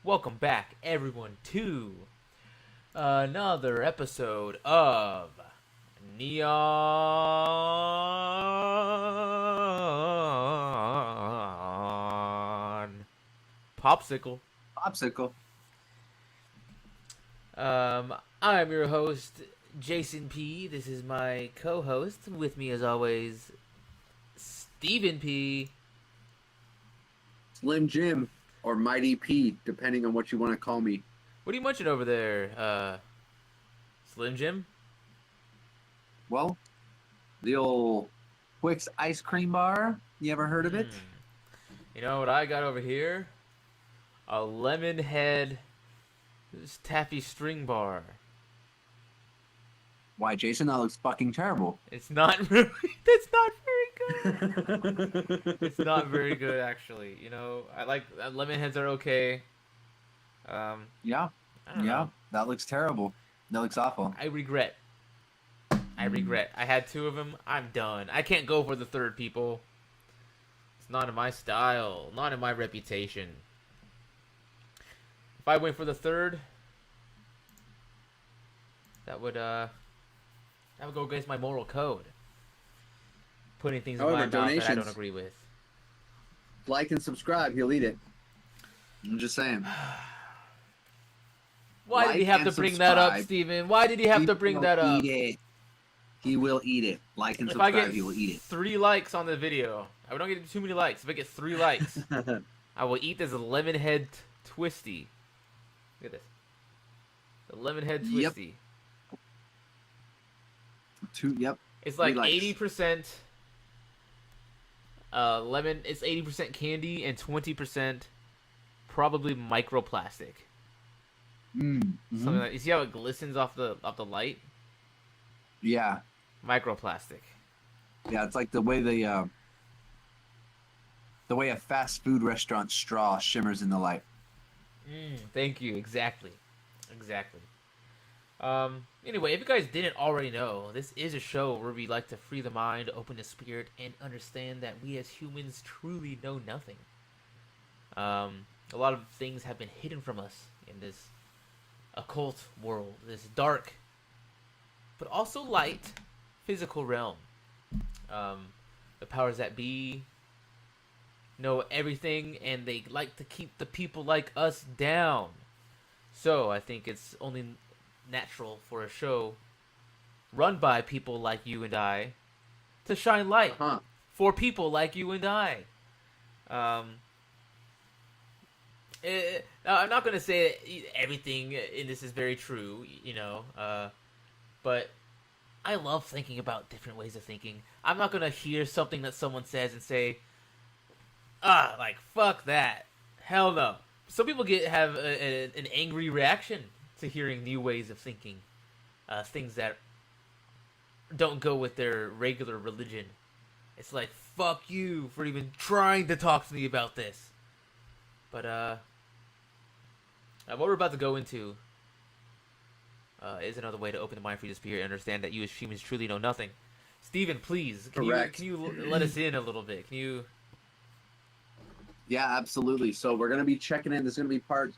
Welcome back, everyone, to another episode of Neon Popsicle. Popsicle. I'm your host, Jason P. This is my co-host. With me, as always, Steven P. Slim Jim or Mighty P, depending on what you want to call me. What are you munching over there, Slim Jim? Well, the old Twix ice cream bar. You ever heard of it? You know what I got over here? A lemon head taffy string bar. Why, Jason? That looks fucking terrible. It's not really. That's not very good. It's not very good, actually. You know, I like lemon heads are okay. Yeah, I don't know. that looks terrible. That looks awful. I regret. I had two of them. I'm done. I can't go for the third, people. It's not in my style. Not in my reputation. If I went for the third, that would go against my moral code. Putting things in my mouth that I don't agree with. Like and subscribe. He'll eat it. I'm just saying. Why did he have to bring that up, Steven? Why did he have to bring that up? Eat it. He will eat it. Like and If I subscribe, get he will eat it. 3 likes on the video, I don't get too many likes. If I get 3 likes, I will eat this lemon head twisty. Look at this. The lemon head twisty. Yep. It's like 80% lemon. It's 80% candy and 20% probably microplastic. Mm-hmm. Something like, you see how it glistens off the light? Yeah. Microplastic. Yeah, it's like the way a fast food restaurant straw shimmers in the light. Thank you. Exactly. Anyway, if you guys didn't already know, this is a show where we like to free the mind, open the spirit, and understand that we as humans truly know nothing. A lot of things have been hidden from us in this occult world, this dark, but also light, physical realm. The powers that be know everything, and they like to keep the people like us down. So I think it's only natural for a show run by people like you and I to shine light for people like you and I. I'm not going to say that everything in this is very true, you know, but I love thinking about different ways of thinking. I'm not going to hear something that someone says and say, like, fuck that. Hell no. Some people have an angry reaction to hearing new ways of thinking. Things that don't go with their regular religion. It's like, fuck you for even trying to talk to me about this. But, what we're about to go into is another way to open the mind for your spirit and understand that you as humans truly know nothing. Steven, please, can you let us in a little bit? Can you... Yeah, absolutely. So we're going to be checking in. This is going to be part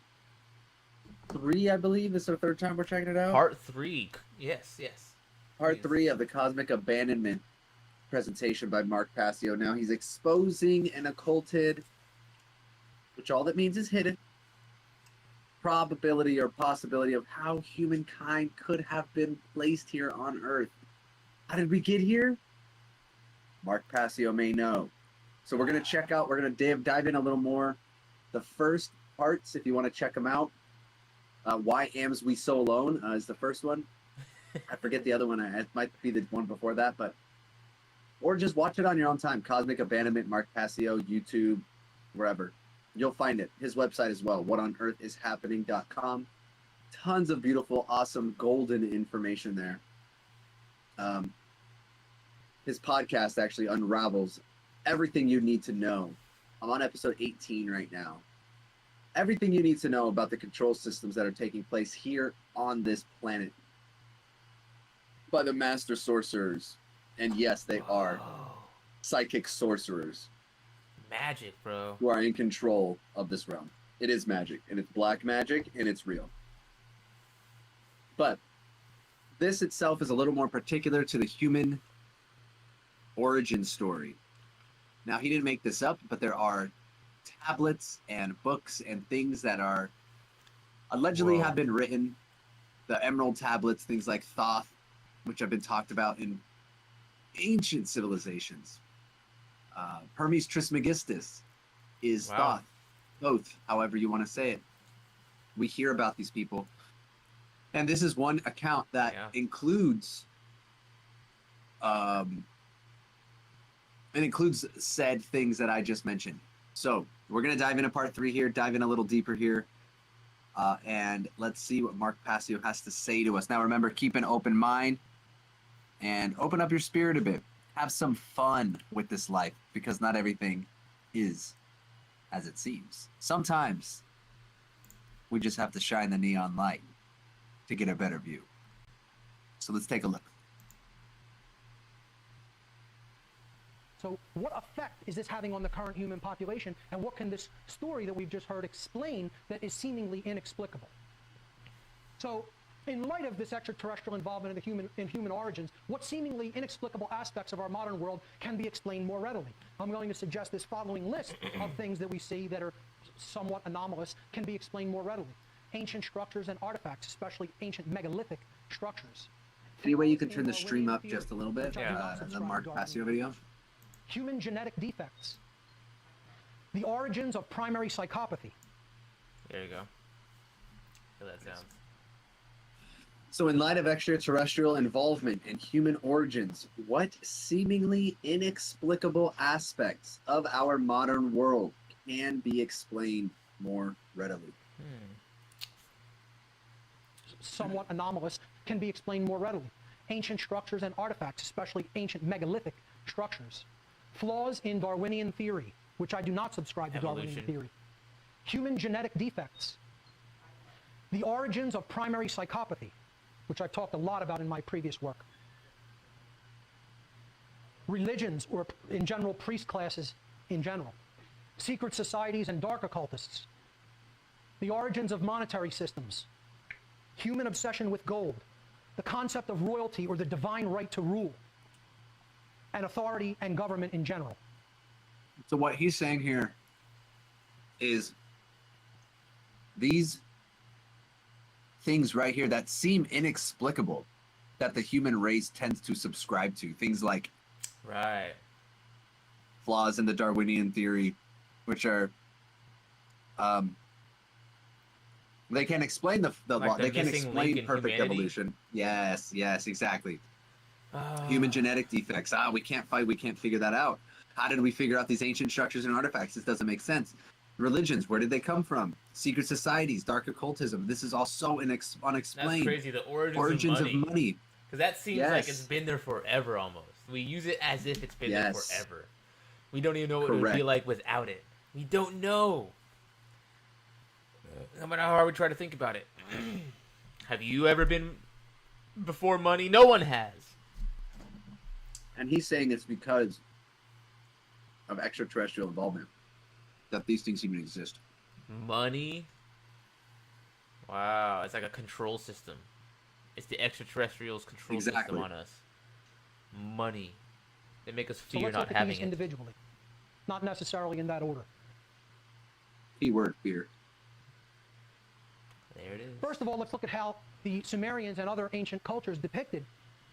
3, I believe. This is our 3rd time we're checking it out. Part 3. Yes. Part 3 of the Cosmic Abandonment presentation by Mark Passio. Now he's exposing an occulted, which all that means is hidden, probability or possibility of how humankind could have been placed here on Earth. How did we get here? Mark Passio may know. So we're going to check out, we're going to dive in a little more. The first parts, if you want to check them out, Why Ams We So Alone is the first one. I forget the other one. It might be the one before that, or just watch it on your own time. Cosmic Abandonment, Mark Passio, YouTube, wherever. You'll find it. His website as well, whatonearthishappening.com. Tons of beautiful, awesome, golden information there. His podcast actually unravels everything you need to know. I'm on episode 18 right now. Everything you need to know about the control systems that are taking place here on this planet by the master sorcerers. And yes, they are psychic sorcerers. Magic, bro. Who are in control of this realm. It is magic, and it's black magic, and it's real. But this itself is a little more particular to the human origin story. Now, he didn't make this up, but there are tablets and books and things that are allegedly have been written. The Emerald tablets, things like Thoth, which have been talked about in ancient civilizations. Hermes Trismegistus is Thoth, both, however you want to say it. We hear about these people. And this is one account that includes said things that I just mentioned. So we're going to dive into part 3 here, dive in a little deeper here. And let's see what Mark Passio has to say to us. Now, remember, keep an open mind and open up your spirit a bit. Have some fun with this life, because not everything is as it seems. Sometimes we just have to shine the neon light to get a better view. So let's take a look. So what effect is this having on the current human population, and what can this story that we've just heard explain that is seemingly inexplicable? So in light of this extraterrestrial involvement in human origins, what seemingly inexplicable aspects of our modern world can be explained more readily? I'm going to suggest this following list of things that we see that are somewhat anomalous can be explained more readily. Ancient structures and artifacts, especially ancient megalithic structures. Any way you can turn the stream up just a little bit? The Mark Passio video. Human genetic defects. The origins of primary psychopathy. There you go. How that sounds. So in light of extraterrestrial involvement in human origins, what seemingly inexplicable aspects of our modern world can be explained more readily? Somewhat anomalous can be explained more readily. Ancient structures and artifacts, especially ancient megalithic structures. Flaws in Darwinian theory, which I do not subscribe to Darwinian theory. Human genetic defects. The origins of primary psychopathy, which I've talked a lot about in my previous work. Religions, or in general, priest classes in general. Secret societies and dark occultists. The origins of monetary systems. Human obsession with gold. The concept of royalty, or the divine right to rule. And authority and government in general. So what he's saying here is these things right here that seem inexplicable, that the human race tends to subscribe to, things like flaws in the Darwinian theory, which are they can explain the law. They can explain perfect evolution. Yes, exactly. Human genetic defects. We can't fight. We can't figure that out. How did we figure out these ancient structures and artifacts? This doesn't make sense. Religions, where did they come from? Secret societies, dark occultism. This is all so unexplained. That's crazy. The origins of money. Because that seems like it's been there forever almost. We use it as if it's been there forever. We don't even know what it would be like without it. We don't know. No matter how hard we try to think about it. Have you ever been before money? No one has. And he's saying it's because of extraterrestrial involvement that these things even exist. Money? Wow, it's like a control system. It's the extraterrestrials' control system on us. Money. They make us fear not having it. Individually, not necessarily in that order. Keyword fear. There it is. First of all, let's look at how the Sumerians and other ancient cultures depicted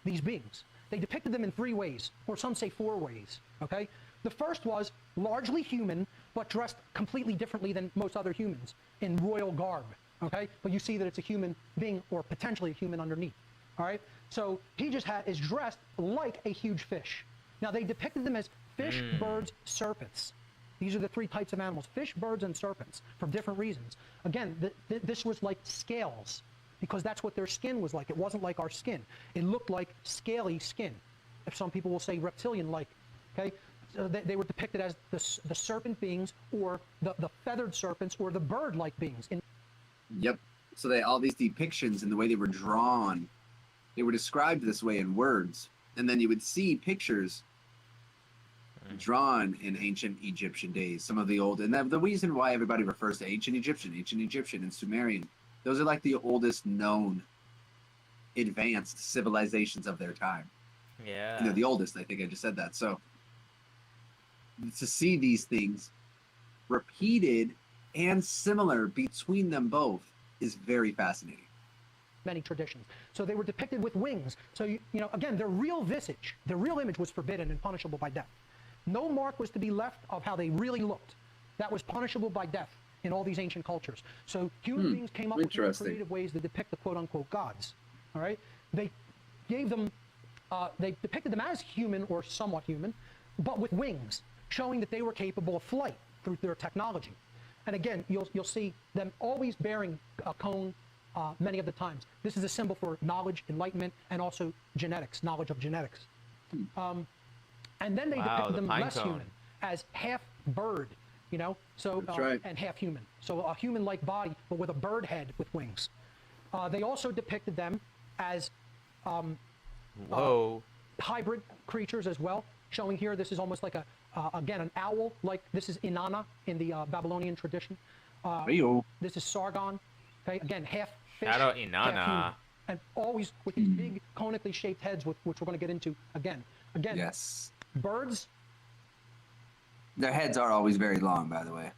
these beings. They depicted them in 3 ways, or some say 4 ways, okay? The first was largely human, but dressed completely differently than most other humans, in royal garb, okay? But you see that it's a human being, or potentially a human underneath, all right? So he just is dressed like a huge fish. Now, they depicted them as fish, birds, serpents. These are the 3 types of animals, fish, birds, and serpents, for different reasons. Again, this was like scales, because that's what their skin was like. It wasn't like our skin. It looked like scaly skin. If some people will say reptilian-like, okay? So they were depicted as the serpent beings, or the feathered serpents, or the bird-like beings. Yep. So all these depictions and the way they were drawn, they were described this way in words. And then you would see pictures drawn in ancient Egyptian days. Some of the old, and the reason why everybody refers to ancient Egyptian, and Sumerian, those are like the oldest known advanced civilizations of their time. Yeah. And they're the oldest. I think I just said that. So to see these things repeated and similar between them both is very fascinating. Many traditions. So they were depicted with wings. So, you know, again, their real visage, their real image was forbidden and punishable by death. No mark was to be left of how they really looked. That was punishable by death in all these ancient cultures. So human beings came up with more creative ways to depict the quote-unquote gods. All right? They gave them, they depicted them as human or somewhat human, but with wings, showing that they were capable of flight through their technology. And again, you'll see them always bearing a cone many of the times. This is a symbol for knowledge, enlightenment, and also genetics, knowledge of genetics. And then they depicted them less human, as half bird, you know, so and half human. So a human-like body, but with a bird head with wings. They also depicted them as hybrid creatures as well, showing here this is almost like again, an owl, like this is Inanna in the Babylonian tradition. This is Sargon, okay, again, half fish, Shout out half Inanna. human. And always with these big conically shaped heads, which we're going to get into again. Again, Yes. birds, Their heads are always very long, by the way.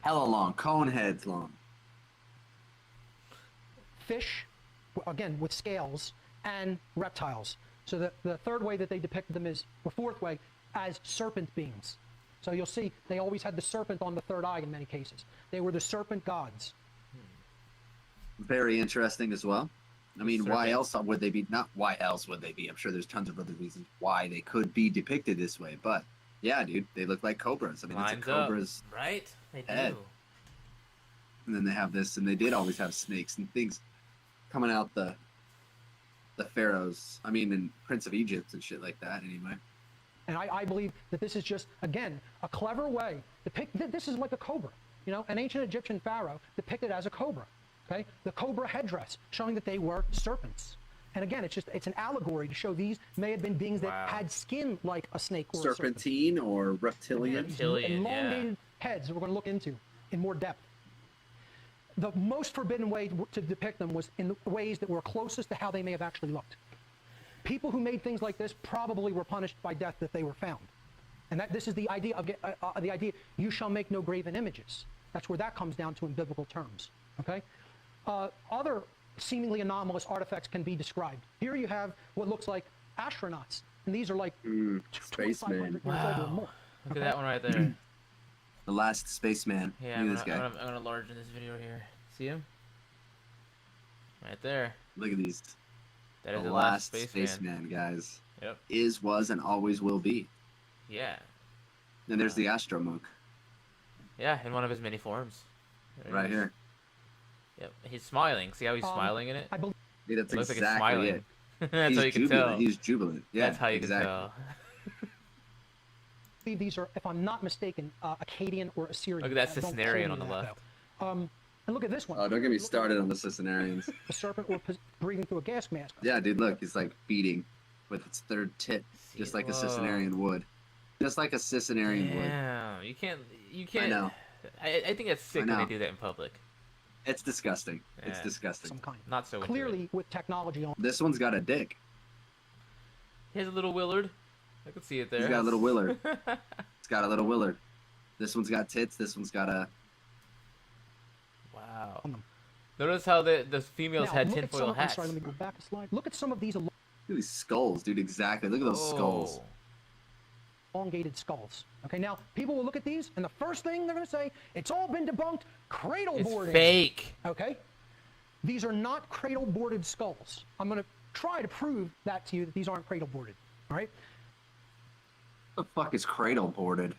Hella long. Cone heads long. fish, again, with scales, and reptiles. So the third way that they depicted them is, or fourth way, as serpent beings. So you'll see they always had the serpent on the third eye in many cases. They were the serpent gods. Very interesting as well. I mean, why Serpents. else would they be? Not why else would they be? I'm sure there's tons of other reasons why they could be depicted this way. But yeah, dude, they look like cobras. I mean, Lines it's a cobra's up, right? They head. do. And then they have this, and they did always have snakes and things coming out the pharaohs. I mean, and Prince of Egypt and shit like that. Anyway. And I believe that this is just, again, a clever way. This is like a cobra, you know, an ancient Egyptian pharaoh depicted as a cobra, okay? The cobra headdress, showing that they were serpents. And again, it's an allegory to show these may have been beings that had skin like a snake or serpentine a serpent. or reptilian. Elongated heads that we're going to look into in more depth. The most forbidden way to depict them was in the ways that were closest to how they may have actually looked. People who made things like this probably were punished by death if they were found. And this is the idea of the idea, you shall make no graven images. That's where that comes down to in biblical terms, okay? Other seemingly anomalous artifacts can be described. Here you have what looks like astronauts, and these are like 2,500 years old or more. Look at that one right there. The last spaceman. Yeah, Look at this guy. I'm gonna large in this video here. See him? Right there. Look at these. That is The the last spaceman. spaceman, guys. Yep. Is, was, and always will be. Yeah. And there's the astromunk Yeah, in one of his many forms. There right it is. here. Yep. He's smiling. See how he's smiling in it? I believe Yeah, that's It looks like it's exactly smiling. it. That's how you can jubilant. tell. He's jubilant. Yeah, That's how you exactly. can tell. these are, if I'm not mistaken, Akkadian or Assyrian. Look at that Don't Cicenarian quote on the me that, left. though. And look at this one. Oh, don't get me started on the Cicenarians. A serpent or breathing through a gas mask. Yeah, dude, look, he's like beating with its third tit, just like a Whoa. Cicenarian would. Just like a Cicenarian would. Damn, you can't. I know. I think that's sick I when they know. do that in public. It's disgusting. It's Yeah. disgusting. Some kind. Not so into it. Clearly, with technology on. This one's got a dick. He has a little Willard. I can see it there. He's got a little Willard. It's got a little Willard. This one's got tits. This one's got a. Wow. on them. Notice how the females Now, had look at tinfoil some, I'm hats. sorry, let me go back a slide. Look at some of these Look at these skulls, dude. Exactly. Look at those skulls. Oh. elongated skulls. Okay, now people will look at these, and the first thing they're going to say, it's all been debunked. Cradle It's boarding. fake. Okay, these are not cradle boarded skulls. I'm going to try to prove that to you that these aren't cradle boarded. All right. What the fuck is cradle boarded?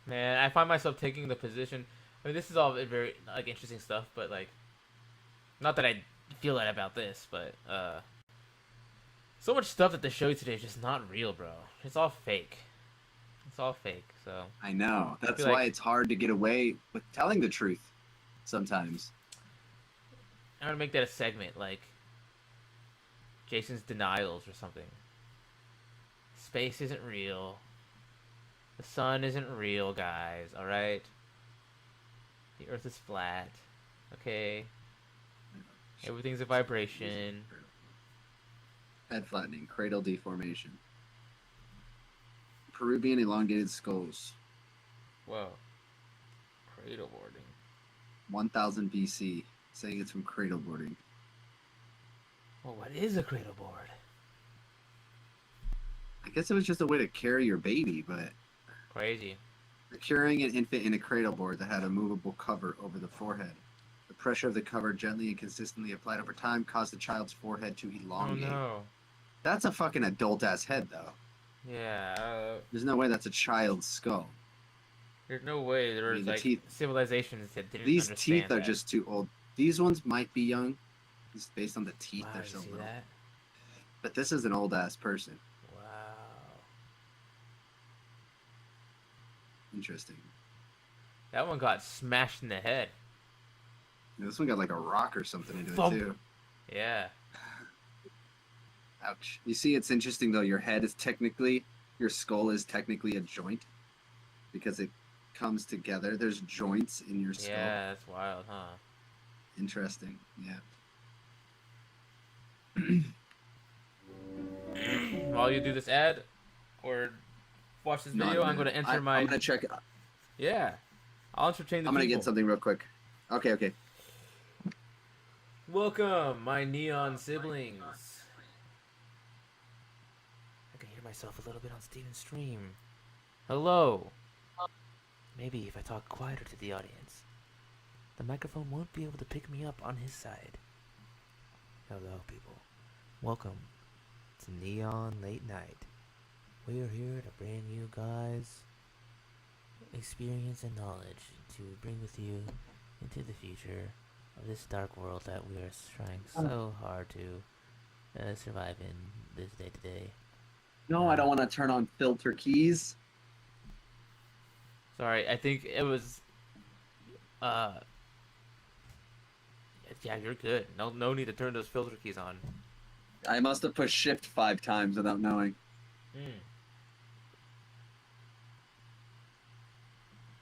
Man, I find myself taking the position. I mean, this is all very like interesting stuff, but like, not that I feel that about this, but so much stuff that they show you today is just not real, bro. It's all fake. It's all fake. So I know. That's feel why like- it's hard to get away with telling the truth sometimes. I'm gonna make that a segment, like Jason's denials or something. Space isn't real. The sun isn't real, guys. All right. The Earth is flat. Okay. Everything's a vibration. Head flattening, cradle deformation. Peruvian elongated skulls. Whoa. Cradle boarding. 1000 BC, saying it's from cradle boarding. Well, what is a cradle board? I guess it was just a way to carry your baby, but Crazy. carrying an infant in a cradle board that had a movable cover over the forehead. The pressure of the cover gently and consistently applied over time caused the child's forehead to Oh elongate. no. That's a fucking adult-ass head, though. Yeah. There's no way that's a child's skull. There's no way there I was mean, the like teeth- civilizations that didn't These understand teeth are that. just too old. These ones might be young, just based on the teeth. Wow, They're you so see little. that? But this is an old-ass person. Wow. Interesting. That one got smashed in the head. This one got like a rock or something into Thump. it, too. Yeah. Ouch. You see, it's interesting, though. Your skull is technically a joint because it comes together. There's joints in your skull. Yeah, that's wild, huh? Interesting. Yeah. While you do this ad or watch this video, I'm going to enter my. I'm going to check. Yeah. I'll entertain the I'm going to people. get something real quick. Okay. Welcome, my neon siblings. I can hear myself a little bit on Steven's stream. Hello. Maybe if I talk quieter to the audience, the microphone won't be able to pick me up on his side. Hello, people. Welcome to Neon Late Night. We are here to bring you guys experience and knowledge to bring with you into the future of this dark world that we are trying so hard to survive in this day to day. No, I don't want to turn on filter keys. Sorry, I think it was. Yeah, you're good. No need to turn those filter keys on. I must have pushed shift 5 times without knowing.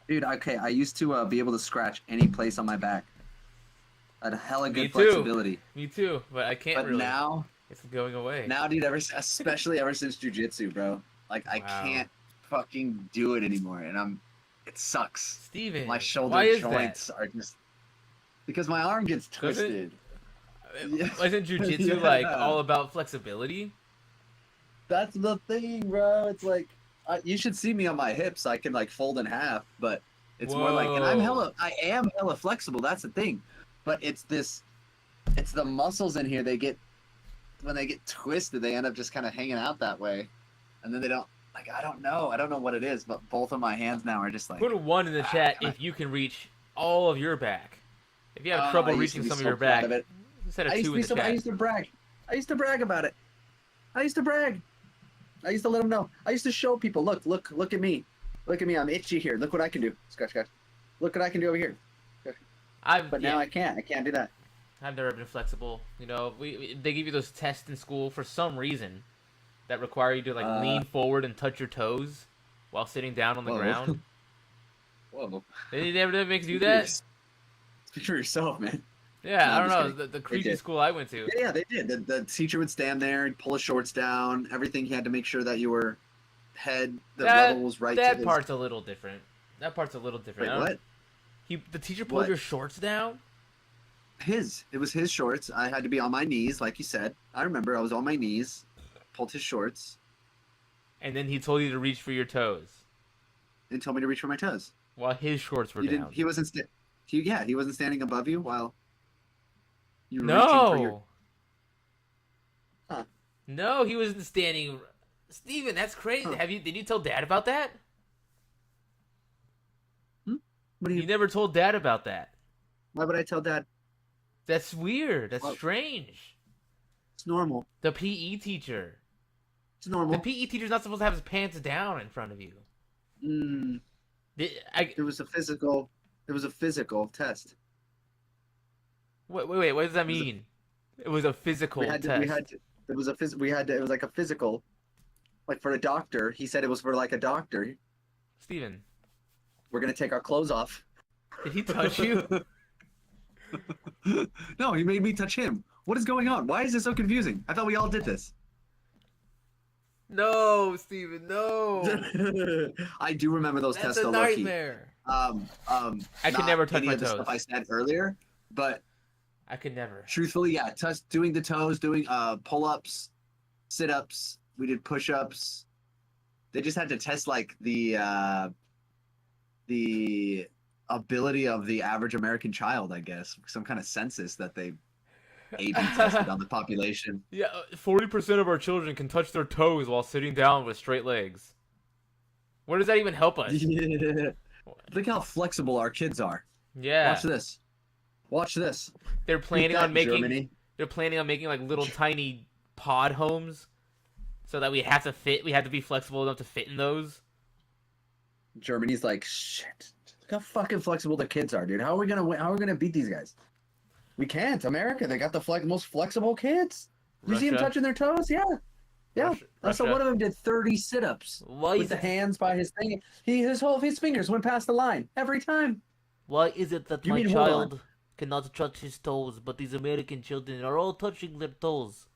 Dude, okay, I used to be able to scratch any place on my back. I had a hella Me good too. flexibility. Me too, but I can't But really. now, It's going away. dude, especially ever since jujitsu, bro. Like, I Wow. can't fucking do it anymore, and it sucks. Steven, My shoulder why is joints are just because my arm gets Does it? twisted. that? Isn't jujitsu Yeah. like all about flexibility? That's the thing, bro. It's like you should see me on my hips. I can like fold in half, but it's more like, and Whoa. I am hella flexible. That's the thing, but it's the muscles in here. When they get twisted, they end up just kind of hanging out that way, and then they don't. Like, I don't know what it is, but both of my hands now are just like. Put a 1 in the chat can I- if you can reach all of your back. If you have I trouble used to reaching be some of so your proud back, of it. instead of I used 2 to in be the so. chat. I used to brag. I used to brag about it. I used to brag. I used to let them know. I used to show people. Look at me. Look at me. I'm itchy here. Look what I can do. Scratch. Look what I can do over here. But now I can't. I can't do that. I've never been flexible. You know, they give you those tests in school for some reason that require you to like lean forward and touch your toes while sitting down on the Whoa. ground. Whoa. They never make you do that. Speak for yourself, man. Yeah, No, I I'm don't just know. kidding. The creepy did. school I went to. Yeah, they did. The teacher would stand there and pull his shorts down. Everything he had to make sure that you were the level was right. That to his... part's a little different. That part's a little different. Wait, I don't- what? The teacher pulled What? your shorts down. It was his shorts. I had to be on my knees, like you said. I remember I was on my knees, pulled his shorts, And then he told you to reach for your toes and told me to reach for my toes. while his shorts were You down. didn't. He wasn't. He wasn't standing above you while you were reaching for your. No. Huh. No, he wasn't standing. Steven, that's crazy. Huh. Did you tell Dad about that? What do You you? never told Dad about that. Why would I tell Dad? That's weird. That's Well- strange. It's normal. The PE teacher. It's normal. The PE teacher's not supposed to have his pants down in front of you. It was a physical. It was a physical test. Wait. What does that mean? It was a physical test. It was like a physical. like for a doctor. He said it was for like a doctor. Steven, We're gonna take our clothes off. did he touch you? No, he made me touch him. What is going on? Why is this so confusing? I thought we all did this. No, Steven, no. I do remember those That's tests a though, low-key. nightmare. I I could never touch any my of the toes. stuff I said earlier, but I could never. truthfully, yeah, doing the toes, doing pull-ups, sit-ups. We did push-ups. They just had to test like the ability of the average American child, I guess, some kind of census that they A/B tested on the population. Yeah, 40% of our children can touch their toes while sitting down with straight legs. Where does that even help us? Yeah. Look how flexible our kids are. Yeah. Watch this. Watch this. They're planning that, on making Germany. they're planning on making like little tiny pod homes so that we have to be flexible enough to fit in those. Germany's like, shit. Look how fucking flexible the kids are, dude. How are we gonna win? How are we gonna beat these guys? We can't. America, they got the most flexible kids. You see them Russia? touching their toes? Yeah. Yeah. So Russia. one of them did 30 sit-ups Why with is the it, hands by his thing. His fingers went past the line every time. why is it that You my mean, hold on. child cannot touch his toes, but these American children are all touching their toes?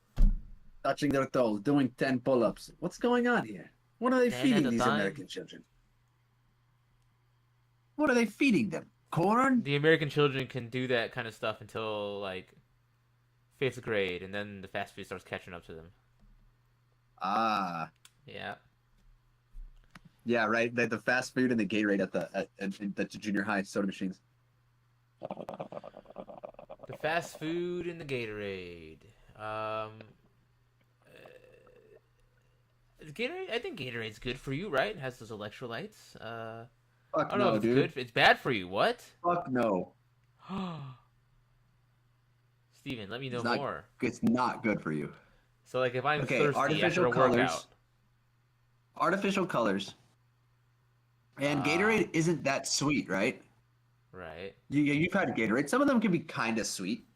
Touching their toes, doing 10 pull-ups. What's going on here? What are they 10 feeding at a these time? American children? What are they feeding them? Corn? The American children can do that kind of stuff until like 5th grade, and then the fast food starts catching up to them. Ah. Yeah. Yeah, right. The fast food and the Gatorade at the junior high soda machines. The fast food and the Gatorade. Gatorade. I think Gatorade's good for you, right? It has those electrolytes. I Fuck don't know no, if it's dude. good. It's bad for you. What? Fuck no. Steven, let me know It's not, more. it's not good for you. So, like, if I'm Okay, thirsty after artificial a colors. workout, Artificial colors. And Ah. Gatorade isn't that sweet, right? right? You've had Gatorade. Some of them can be kind of sweet.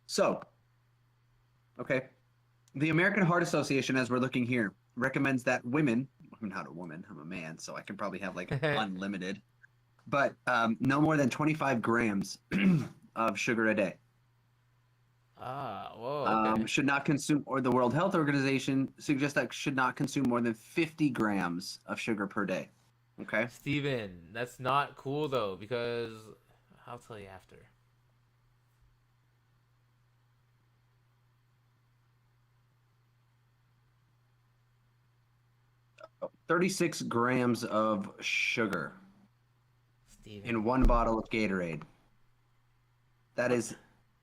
So, okay. The American Heart Association, as we're looking here, recommends that women, I'm not a woman, I'm a man, so I can probably have like unlimited, but no more than 25 grams of sugar a day. Whoa. Okay. Should not consume, or the World Health Organization suggests that should not consume more than 50 grams of sugar per day. Okay. Steven, that's not cool though, because I'll tell you after. Oh, 36 grams of sugar Steven. in one bottle of Gatorade. That is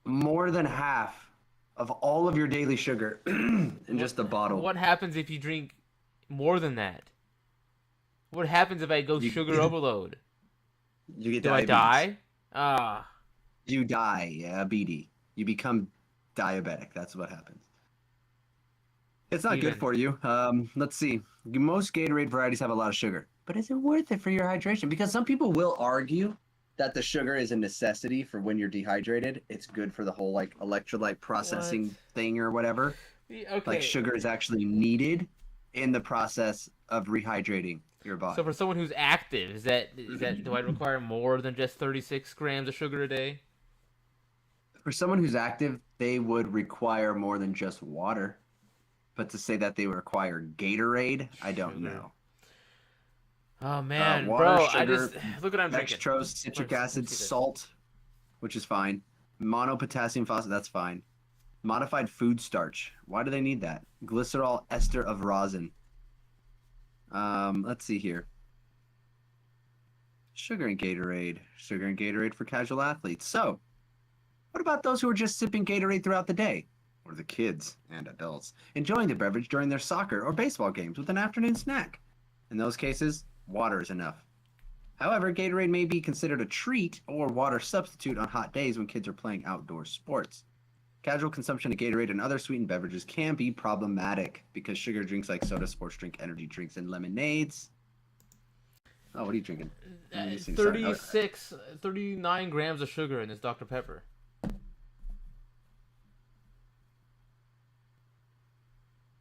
more than half of all of your daily sugar in just a bottle. What happens if you drink more than that? What happens if I go sugar overload? You get Do I diabetes. die? You die, yeah, BD. You become diabetic. That's what happens. It's not good Steven. for you. Let's see. Most Gatorade varieties have a lot of sugar, but is it worth it for your hydration? Because some people will argue that the sugar is a necessity for when you're dehydrated. It's good for the whole like electrolyte processing thing or whatever. Okay. Like sugar is actually needed in the process of rehydrating your body. So for someone who's active, is that do I require more than just 36 grams of sugar a day? For someone who's active, they would require more than just water. But to say that they require Gatorade, I don't Sugar. know. Oh man, water, bro, sugar, I just look what I'm drinking. Dextrose, citric Let's acid, see this. salt, which is fine. Monopotassium phosphate, that's fine. Modified food starch. Why do they need that? Glycerol ester of rosin. Let's see here. Sugar and Gatorade. Sugar and Gatorade for casual athletes. So, what about those who are just sipping Gatorade throughout the day? Or the kids and adults enjoying the beverage during their soccer or baseball games with an afternoon snack? In those cases, water is enough. However, Gatorade may be considered a treat or water substitute on hot days when kids are playing outdoor sports. Casual consumption of Gatorade and other sweetened beverages can be problematic because sugar drinks like soda, sports drink, energy drinks, and lemonades. Oh, what are you drinking? I'm missing- sorry. 39 grams of sugar in this Dr. Pepper.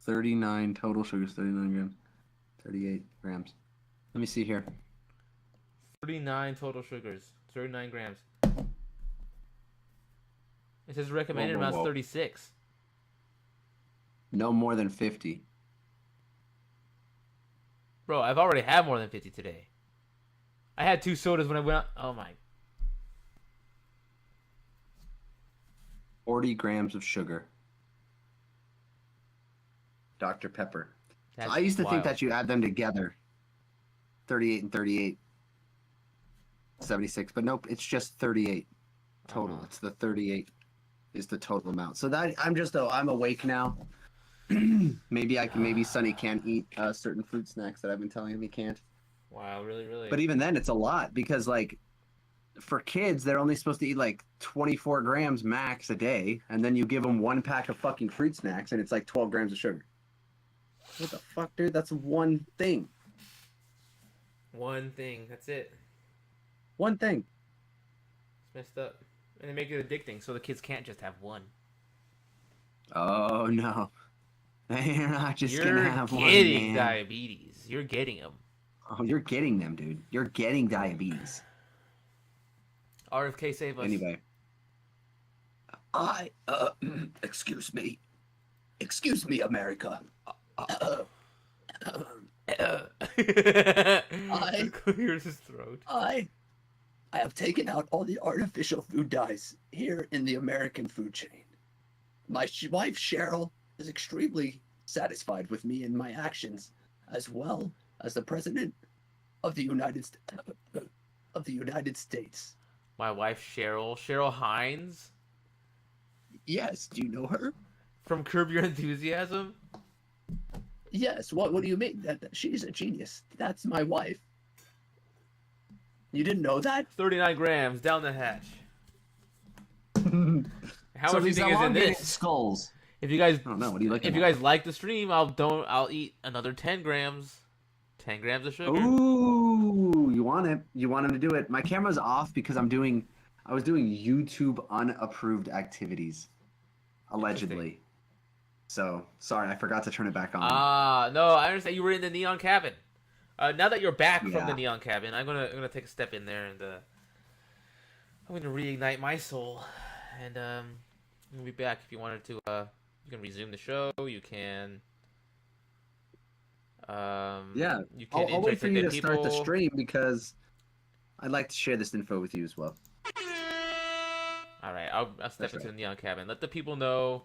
39 total sugars, 39 grams. 38 grams. Let me see here. 39 total sugars. 39 grams. It says recommended Whoa, whoa, amount's whoa. 36. No more than 50. Bro, I've already had more than 50 today. I had 2 sodas when I went out. Oh my. 40 grams of sugar. Dr. Pepper. That's So I used to think wild. that you add them together. 38 and 38. 76. But nope, it's just 38 total. Uh-huh. It's the 38 is the total amount. So that I'm awake now. maybe Sonny can't eat certain fruit snacks that I've been telling him he can't. Wow, really? But even then, it's a lot because, like, for kids, they're only supposed to eat like 24 grams max a day, and then you give them 1 pack of fucking fruit snacks, and it's like 12 grams of sugar. What the fuck, dude? That's one thing. One thing. That's it. One thing. It's messed up. And they make it addicting, so the kids can't just have one. Oh no, you're not just You're gonna have one. getting Man. diabetes. You're getting them. Oh, you're getting them, dude. You're getting diabetes. RFK, save us. Anyway, excuse me, America. Clears his throat. I have taken out all the artificial food dyes here in the American food chain. My wife Cheryl is extremely satisfied with me and my actions, as well as the president of the United States. My wife Cheryl Hines Yes, do you know her? from Curb Your Enthusiasm. Yes. What do you mean? That she's a genius. That's my wife. You didn't know that? 39 grams down the hatch. How So much do you these think is in elongated this? skulls. If you guys I don't know. What are you looking If you guys like the stream, I'll eat another 10 grams. 10 grams of sugar. Ooh, you want it? You want him to do it? My camera's off because I was doing YouTube unapproved activities, allegedly. So sorry, I forgot to turn it back on. No, I understand. You were in the neon cabin. Now that you're back from Yeah. the neon cabin, I'm gonna take a step in there and I'm gonna reignite my soul, and I'm gonna be back. If you wanted to, you can resume the show. You can. Yeah, You can I'll wait for you to people. start the stream because I'd like to share this info with you as well. All right, I'll step That's into right. the neon cabin. Let the people know.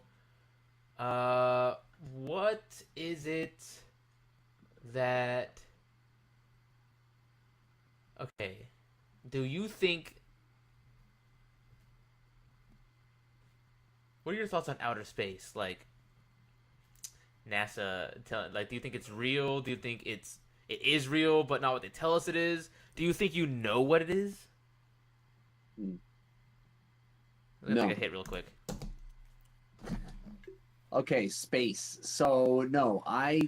What is it that? Okay, do you think? What are your thoughts on outer space? Like NASA, do you think it's real? Do you think it is real, but not what they tell us it is? Do you think you know what it is? Mm. Let me No. take a hit real quick. Okay, space. So no, I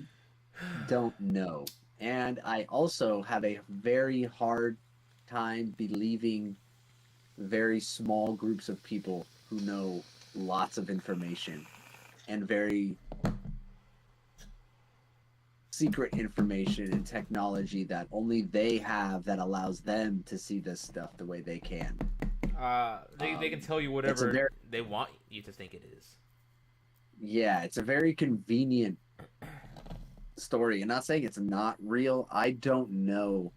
don't know. And I also have a very hard time believing very small groups of people who know lots of information and very secret information and technology that only they have that allows them to see this stuff the way they can. They can tell you it's a whatever very- they want you to think it is. Yeah, it's a very convenient story. I'm not saying it's not real. I don't know.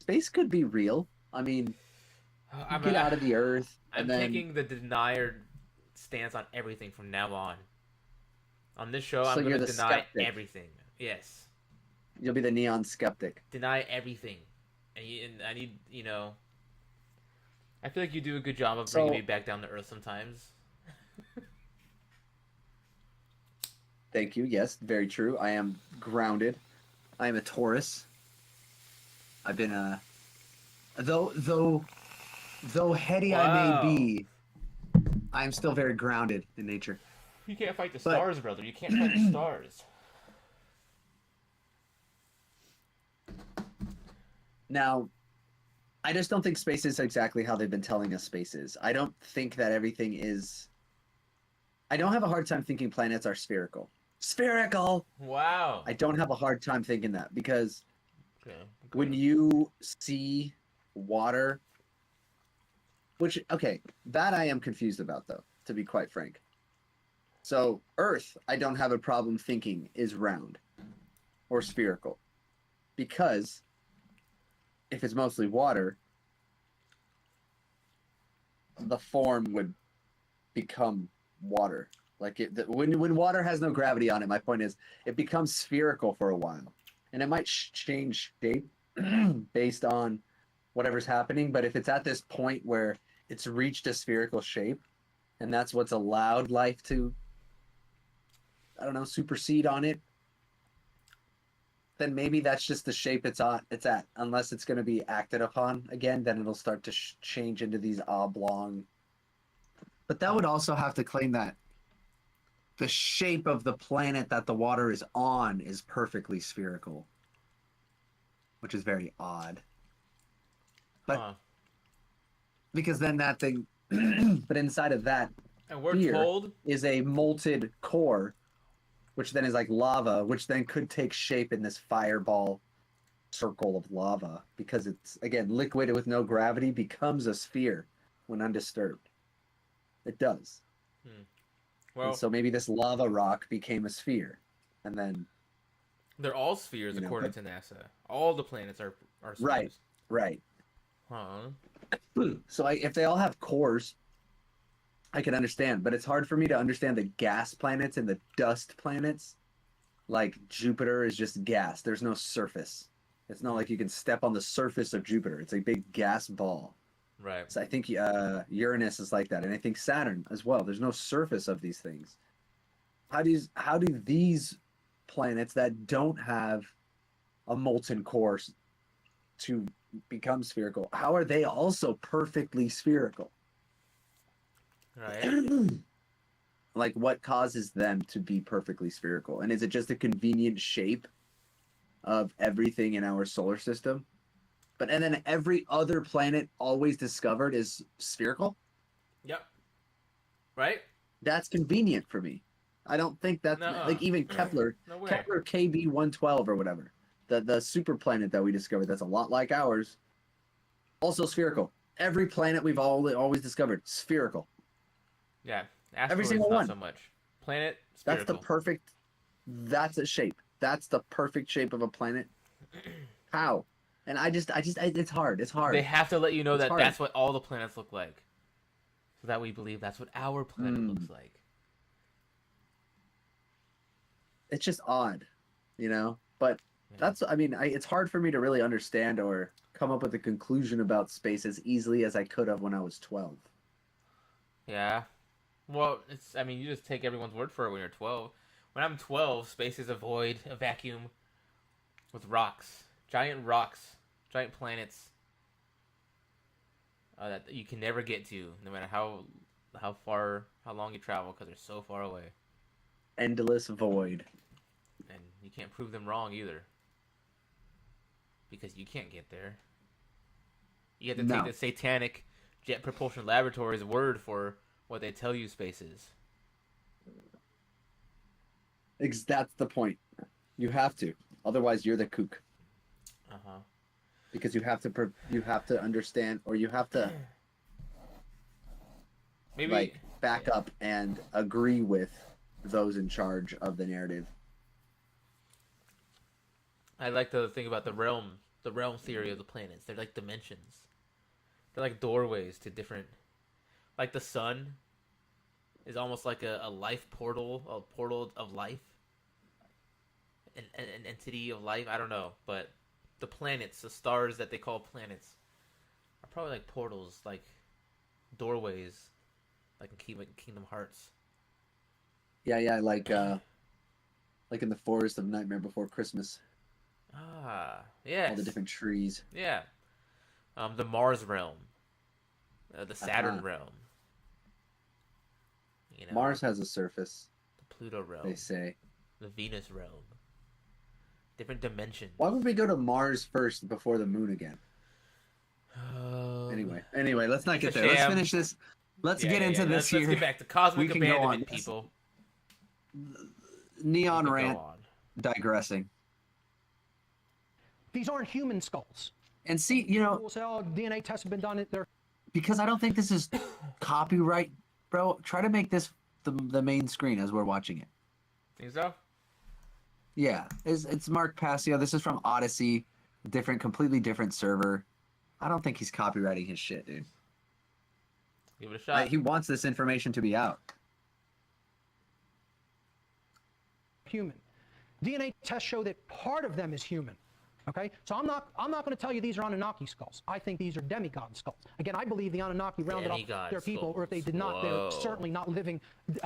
Space could be real. I mean, you get out of the Earth, I'm and then taking the denier stance on everything from now on. On this show, So I'm going you're to the deny skeptic. everything. Yes. you'll be the neon skeptic. Deny everything. And I need, I feel like you do a good job of bringing So- me back down to earth sometimes. Thank you. Yes, very true. I am grounded. I am a Taurus. I've been though heady I Wow. may be, I am still very grounded in nature. You can't fight the But- stars, brother. You can't fight the stars. Now, I just don't think space is exactly how they've been telling us space is. I don't think that everything is. I don't have a hard time thinking planets are spherical. Spherical. Wow. I don't have a hard time thinking that because Okay. when you see water, which, okay, that I am confused about, though, to be quite frank. So, Earth, I don't have a problem thinking is round or spherical because if it's mostly water, the form would become water. Like when water has no gravity on it, my point is it becomes spherical for a while, and it might change shape based on whatever's happening. But if it's at this point where it's reached a spherical shape, and that's what's allowed life to, I don't know, supersede on it, then maybe that's just the shape it's on. It's at. Unless it's going to be acted upon again, then it'll start to change into these oblong. But that would also have to claim that the shape of the planet that the water is on is perfectly spherical, which is very odd. But Huh. because then that thing, but inside of that And we're sphere told is a molten core, which then is like lava, which then could take shape in this fireball circle of lava because it's, again, liquid with no gravity becomes a sphere when undisturbed. It does. well, And so maybe this lava rock became a sphere, and then they're all spheres you know, according to NASA. All the planets are spheres. right. Huh. So if they all have cores, I can understand, but it's hard for me to understand the gas planets and the dust planets. Like Jupiter is just gas. There's no surface. It's not like you can step on the surface of Jupiter. It's a big gas ball. Right. So I think Uranus is like that, and I think Saturn as well. There's no surface of these things. How do these planets that don't have a molten core to become spherical? How are they also perfectly spherical? Right. Like, what causes them to be perfectly spherical? And is it just a convenient shape of everything in our solar system? And then every other planet always discovered is spherical? Yep. Right? That's convenient for me. I don't think that's Nuh-uh. like even Kepler, No way. Kepler KB 112 or whatever, the super planet that we discovered that's a lot like ours, also spherical. Every planet we've always discovered spherical. Yeah. Every Asteroids single not one. so much. Planet That's spherical. the perfect. That's a shape. That's the perfect shape of a planet. How? And it's hard. It's hard. They have to let you know It's that hard. that's what all the planets look like, so that we believe that's what our planet looks like. It's just odd, you know. But that's. I mean, it's hard for me to really understand or come up with a conclusion about space as easily as I could have when I was 12. Yeah. Well, it's. I mean, you just take everyone's word for it when you're 12. When I'm 12, space is a void, a vacuum, with rocks, giant planets that you can never get to, no matter how long you travel, because they're so far away, Endless void. and you can't prove them wrong either, because you can't get there. You have to take the satanic Jet Propulsion Laboratory's word for what they tell you space is. That's the point. You have to. Otherwise, you're the kook. Uh-huh. Because you have to understand, or you have to Maybe like back up and agree with those in charge of the narrative. I like to think about the realm theory of the planets. They're like dimensions. They're like doorways to different. Like the sun is almost like a life portal, a portal of life, an entity of life. I don't know, but the planets, the stars that they call planets, are probably like portals, like doorways, like in Kingdom Hearts. Yeah, like in the forest of Nightmare Before Christmas. Ah, yes. All the different trees. Yeah. The Mars realm, the Saturn realm. You know, Mars has a surface, the Pluto realm, they say. the Venus realm. Different dimensions. Why would we go to Mars first before the moon again? Anyway, let's not get there. Let's finish this. Let's get into this here. Let's get back to cosmic We can go abandonment, on. people. Neon could go rant on. digressing. These aren't human skulls. And see, People will say, "Oh, DNA tests have been done." They're because I don't think this is copyright, bro. Try to make this the main screen as we're watching it. Think so? Yeah, it's Mark Passio. This is from Odyssey, completely different server. I don't think he's copywriting his shit, dude. Give it a shot. He wants this information to be out. human. DNA tests show that part of them is human. Okay, so I'm not going to tell you these are Anunnaki skulls. I think these are demigod skulls. Again, I believe the Anunnaki rounded up their people, or if they did not, they're certainly not living,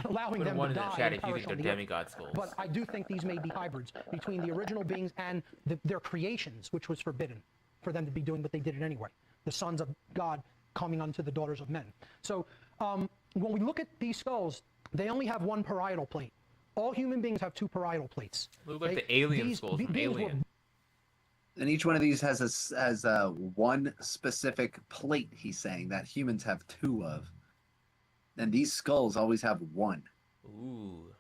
allowing them to die and perish on the earth. Demigod skulls. But I do think these may be hybrids between the original beings and their creations, which was forbidden for them to be doing, but they did it anyway. The sons of God coming unto the daughters of men. So when we look at these skulls, they only have one parietal plate. All human beings have two parietal plates. Look like the alien skulls from Alien. And each one of these has one specific plate, he's saying, that humans have two of. And these skulls always have one. Ooh.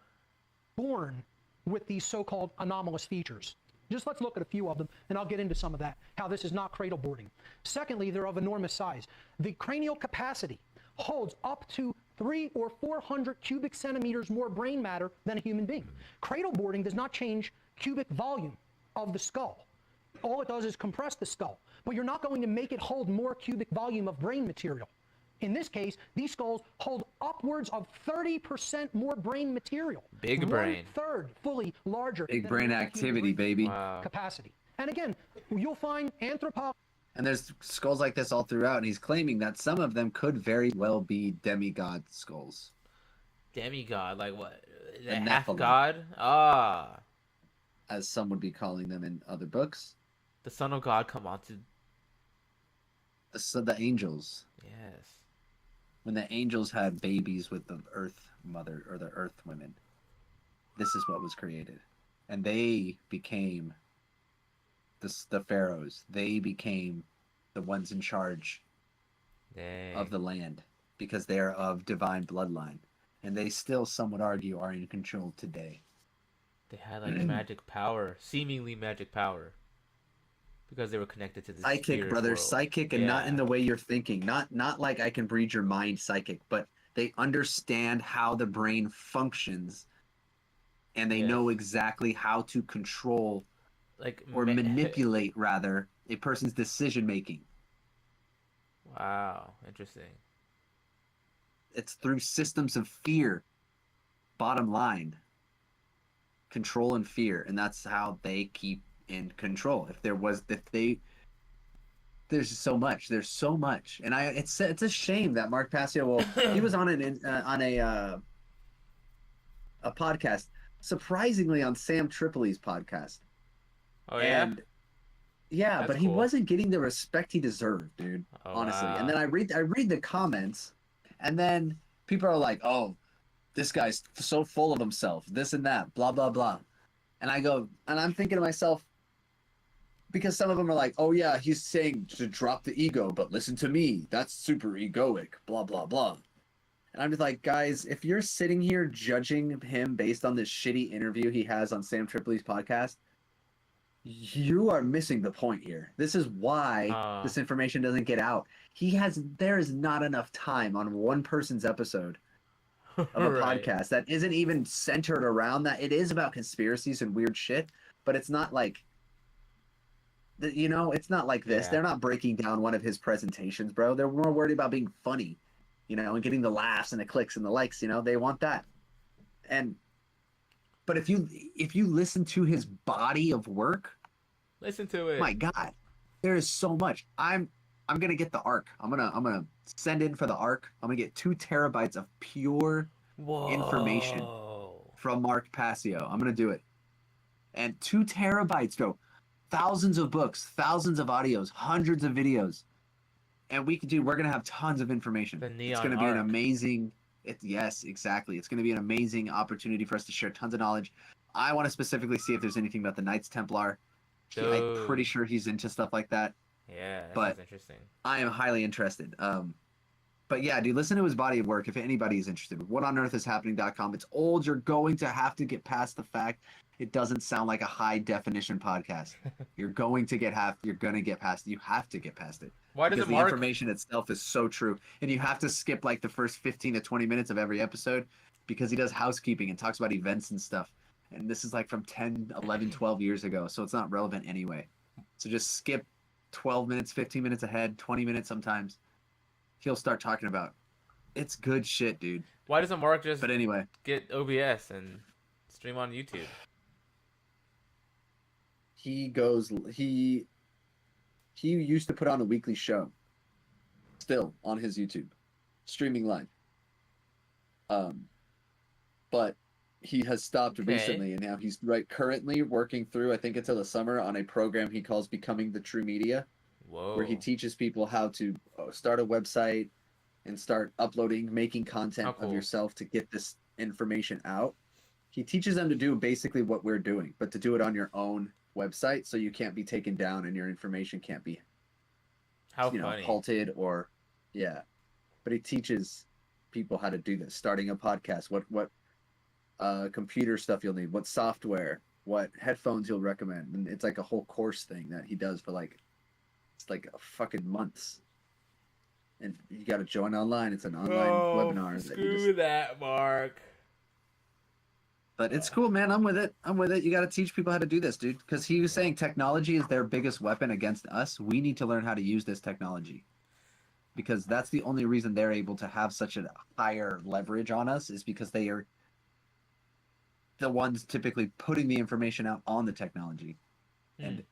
Born with these so-called anomalous features. Just let's look at a few of them, and I'll get into some of that, how this is not cradle boarding. Secondly, they're of enormous size. The cranial capacity holds up to 300 or 400 cubic centimeters more brain matter than a human being. Cradle boarding does not change cubic volume of the skull. All it does is compress the skull, but you're not going to make it hold more cubic volume of brain material. In this case, these skulls hold upwards of 30% more brain material. Big brain. 1/3 fully larger. Big brain activity, baby. Wow. Capacity. And again, you'll find anthropologists. And there's skulls like this all throughout, and he's claiming that some of them could very well be demigod skulls. Demigod, like what? The Half Nephilim. god? Ah. As some would be calling them in other books. The son of God come onto. The angels. Yes. When the angels had babies with the earth mother, or the earth women, this is what was created. And they became the pharaohs. They became the ones in charge Dang. of the land, because they are of divine bloodline. And they still, some would argue, are in control today. They had like magic power, seemingly magic power, because they were connected to the Psychic, spirit brother, world. psychic, and not in the way you're thinking. Not like I can read your mind psychic, but they understand how the brain functions, and they know exactly how to control like or manipulate, rather, a person's decision making. Wow, interesting. It's through systems of fear. Bottom line, control and fear, and that's how they keep in control. There's so much, and it's a shame that Mark Passio, he was on a podcast, surprisingly on Sam Tripoli's podcast. Oh yeah. And yeah, That's but he cool. wasn't getting the respect he deserved, dude. Oh, honestly. wow. And then I read the comments, and then people are like, "Oh, this guy's so full of himself, this and that, blah blah blah," and I'm thinking to myself, because some of them are like, "Oh yeah, he's saying to drop the ego, but listen to me, that's super egoic, blah blah blah," and I'm just like, guys, if you're sitting here judging him based on this shitty interview he has on Sam Tripoli's podcast, you are missing the point here. This is why this information doesn't get out. There is not enough time on one person's episode of a Right. podcast that isn't even centered around that. It is about conspiracies and weird shit, but it's not like, it's not like this. Yeah. They're not breaking down one of his presentations, bro. They're more worried about being funny, and getting the laughs and the clicks and the likes. They want that. But if you listen to his body of work, Listen to it. my God, there is so much. I'm gonna get the ARC. I'm gonna send in for the ARC. I'm gonna get 2 terabytes of pure information from Mark Passio. I'm gonna do it. And 2 terabytes, bro. Thousands of books, thousands of audios, hundreds of videos. And we're gonna have tons of information. The It's Neon gonna be an Arc. amazing. Yes, exactly. It's gonna be an amazing opportunity for us to share tons of knowledge. I want to specifically see if there's anything about the Knights Templar. I'm Dude. pretty sure he's into stuff like that. Yeah, that but- sounds interesting. I am highly interested. But But yeah, dude, listen to his body of work if anybody is interested. WhatOnEarthIsHappening.com. It's old. You're going to have to get past the fact it doesn't sound like a high definition podcast. You're going to get past it. You have to get past it. Why Because doesn't the Mark? information itself is so true. And you have to skip like the first 15 to 20 minutes of every episode because he does housekeeping and talks about events and stuff. And this is like from 10, 11, 12 years ago. So it's not relevant anyway. So just skip 12 minutes, 15 minutes ahead, 20 minutes sometimes. He'll start talking about it's good shit, dude. Why doesn't Mark just But anyway, get OBS and stream on YouTube? he used to put on a weekly show still on his YouTube streaming live. But he has stopped Okay. recently, and now he's currently working through, I think until the summer, on a program he calls Becoming the True Media, Whoa. where he teaches people how to start a website and start uploading, making content How cool. of yourself to get this information out. He teaches them to do basically what we're doing, but to do it on your own website, so you can't be taken down and your information can't be, How funny. halted or, yeah. But he teaches people how to do this, starting a podcast, what computer stuff you'll need, what software, what headphones you'll recommend, and it's like a whole course thing that he does for it's like fucking months. And you got to join online. It's an online webinar. Screw that, Mark. But it's cool, man. I'm with it. You got to teach people how to do this, dude. Because he was saying technology is their biggest weapon against us. We need to learn how to use this technology. Because that's the only reason they're able to have such a higher leverage on us, is because they are the ones typically putting the information out on the technology. And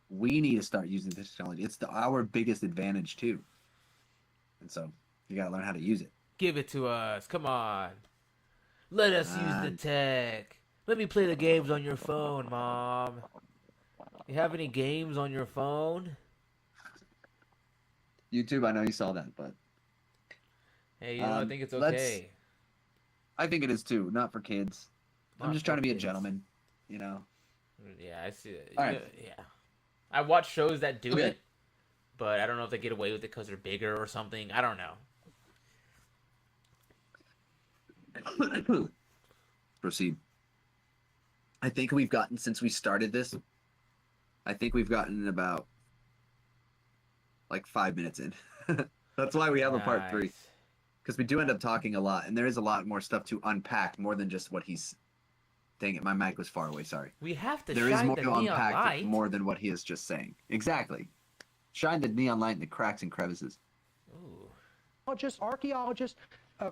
we need to start using this technology. It's our biggest advantage, too. And so you got to learn how to use it. Give it to us. Come on. Let us use the tech. Let me play the games on your phone, Mom. You have any games on your phone? YouTube, I know you saw that, but Hey, I think it's okay. I think it is too. Not for kids. I'm Not just for trying to be a kids. gentleman, Yeah, I see it. All right. Yeah. I watch shows that do Okay. it, but I don't know if they get away with it because they're bigger or something. I don't know. Proceed. I think we've gotten, since we started this, I think we've gotten about like 5 minutes in. That's why we have a part 3. Nice. Because we do end up talking a lot, and there is a lot more stuff to unpack, more than just what he's... Dang it, my mic was far away, sorry. We have to There is shine more the to neon unpack light. more than what he is just saying. Exactly. Shine the neon light in the cracks and crevices. Ooh. Archaeologists,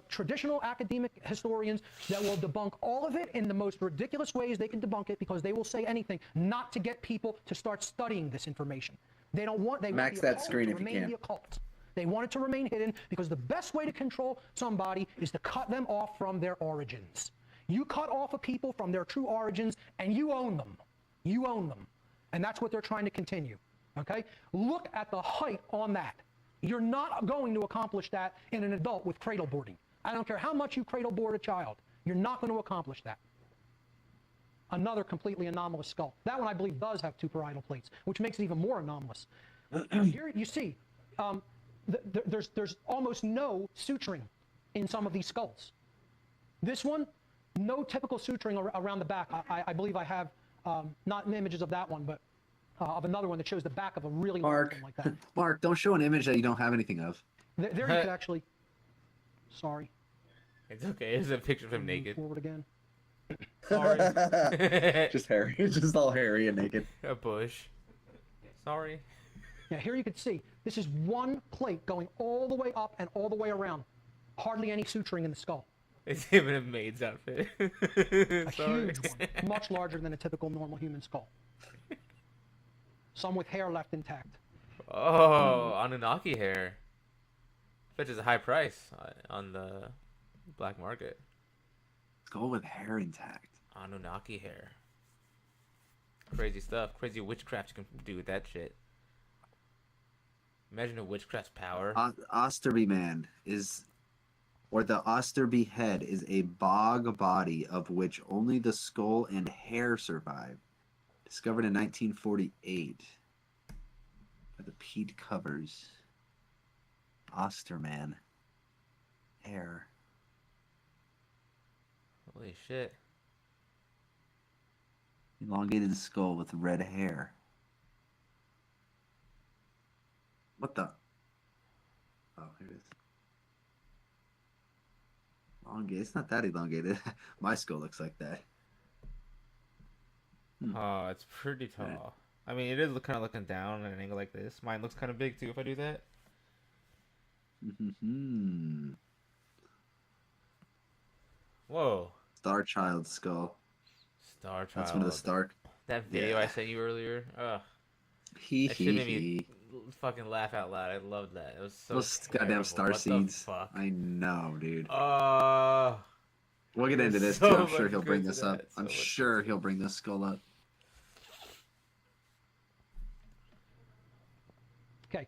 traditional academic historians that will debunk all of it in the most ridiculous ways they can debunk it, because they will say anything not to get people to start studying this information. They don't want Max the that occult screen to if you remain can. the occult. They want it to remain hidden, because the best way to control somebody is to cut them off from their origins. You cut off a people from their true origins, and you own them. You own them. And that's what they're trying to continue. Okay? Look at the height on that. You're not going to accomplish that in an adult with cradle boarding. I don't care how much you cradle board a child. You're not going to accomplish that. Another completely anomalous skull. That one, I believe, does have 2 parietal plates, which makes it even more anomalous. Here you see, there's almost no suturing in some of these skulls. This one, no typical suturing around the back. I believe I have, not images of that one, but of another one that shows the back of a really long Mark, one like that. Mark, don't show an image that you don't have anything of. There you could actually, sorry. It's okay. It's a picture of him Move naked. Forward again. Sorry. Just hairy. Just all hairy and naked. A bush. Sorry. Yeah, here you can see, this is one plate going all the way up and all the way around. Hardly any suturing in the skull. It's him in a maid's outfit. A Sorry. huge one, much larger than a typical normal human skull. Some with hair left intact. Oh, Anunnaki hair. Fetches a high price on the black market. Let's go with hair intact. Anunnaki hair. Crazy stuff. Crazy witchcraft you can do with that shit. Imagine a witchcraft's power. Osterby man is, or the Osterby head is a bog body of which only the skull and hair survive. Discovered in 1948 by the peat covers. Osterman. hair. Holy shit. Elongated skull with red hair. What the? Oh, here it is. Elongated. It's not that elongated. My skull looks like that. Oh, it's pretty tall. Right. I mean, it is kind of looking down at an angle like this. Mine looks kind of big too if I do that. Whoa. Star Child skull. Star Child. That's one of the Stark. That video Yeah. I sent you earlier. Ugh. Hee That shit hee made me hee. fucking laugh out loud. I loved that. It was so Those goddamn terrible. star What the seeds. fuck? I know, dude. We'll get there's into this so too. I'm sure much he'll good bring to this that, up. so I'm much sure he'll bring this skull up. Okay,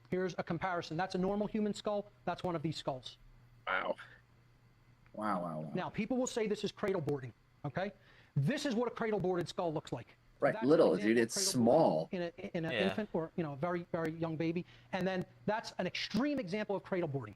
here's a comparison. That's a normal human skull. That's one of these skulls. Wow. Wow. Now, people will say this is cradle boarding, okay? This is what a cradle boarded skull looks like. Right, That's an little, example dude. of It's cradle small. boarding in an Yeah. infant or, you know, a very, very young baby. And then that's an extreme example of cradle boarding.